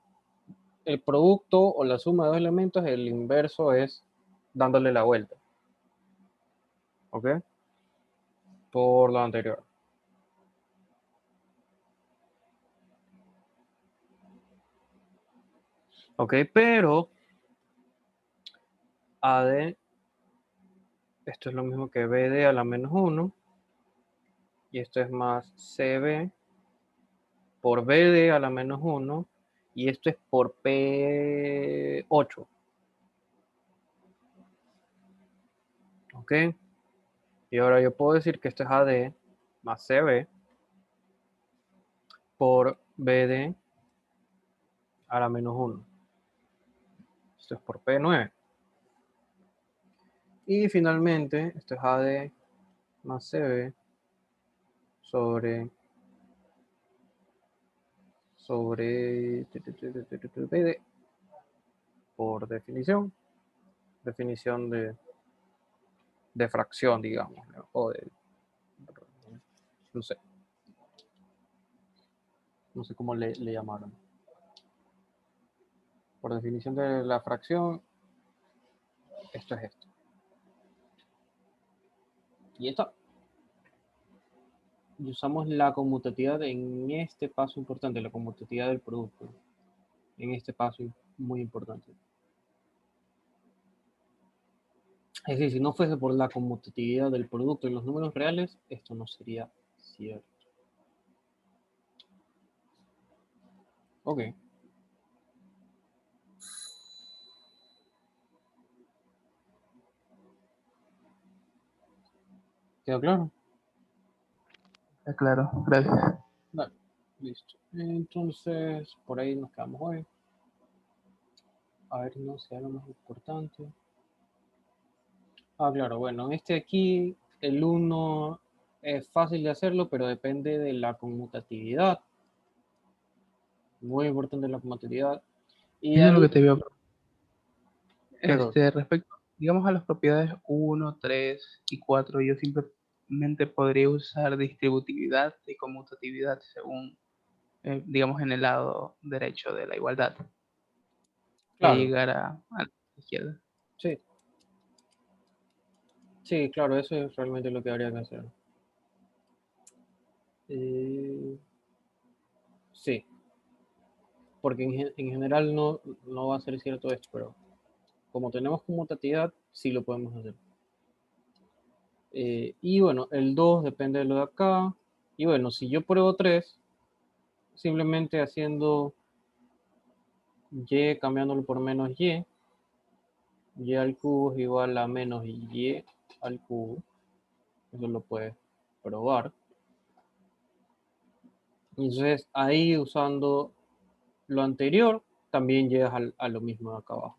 el producto o la suma de dos elementos, el inverso es dándole la vuelta. ¿Ok? Por lo anterior. Ok, pero AD, esto es lo mismo que BD a la menos 1 y esto es más CB por BD a la menos 1 y esto es por P8. ¿Ok? Y ahora yo puedo decir que esto es AD más CB por BD a la menos 1. Esto es por P9. Y finalmente, esto es AD más CB sobre PD por definición de fracción, digamos, ¿no? O de, no sé cómo le llamaron. Por definición de la fracción, esto es esto. Y esto. Y usamos la conmutatividad en este paso importante, la conmutatividad del producto. En este paso muy importante. Es decir, si no fuese por la conmutatividad del producto en los números reales, esto no sería cierto. Ok. ¿Quedó claro? Está claro, gracias. Vale, listo. Entonces, por ahí nos quedamos hoy. A ver, no sé, algo más importante. Ah, claro, bueno, este aquí, el 1 es fácil de hacerlo, pero depende de la conmutatividad. Muy importante la conmutatividad. Y Eso es lo que al... te veo. ¿Qué cosa? Respecto, digamos, a las propiedades 1, 3 y 4, yo simplemente podría usar distributividad y conmutatividad según, digamos, en el lado derecho de la igualdad, y Claro, llegar a la izquierda. sí. Sí, claro, eso es realmente lo que habría que hacer. Eh, sí, porque en general no va a ser cierto esto, pero como tenemos conmutatividad, sí lo podemos hacer. Y bueno, el 2 depende de lo de acá. Y bueno, si yo pruebo 3, simplemente haciendo y cambiándolo por menos y al cubo es igual a menos y al cubo. Eso lo puedes probar. Y entonces ahí usando lo anterior, también llegas a lo mismo de acá abajo.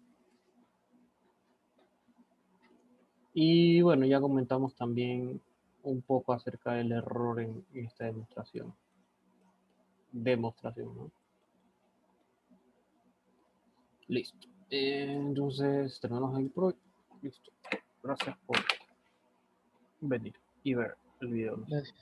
Y bueno, ya comentamos también un poco acerca del error en esta demostración. ¿No? Listo. Entonces, terminamos el pro. Listo. Gracias por venir y ver el video. Gracias.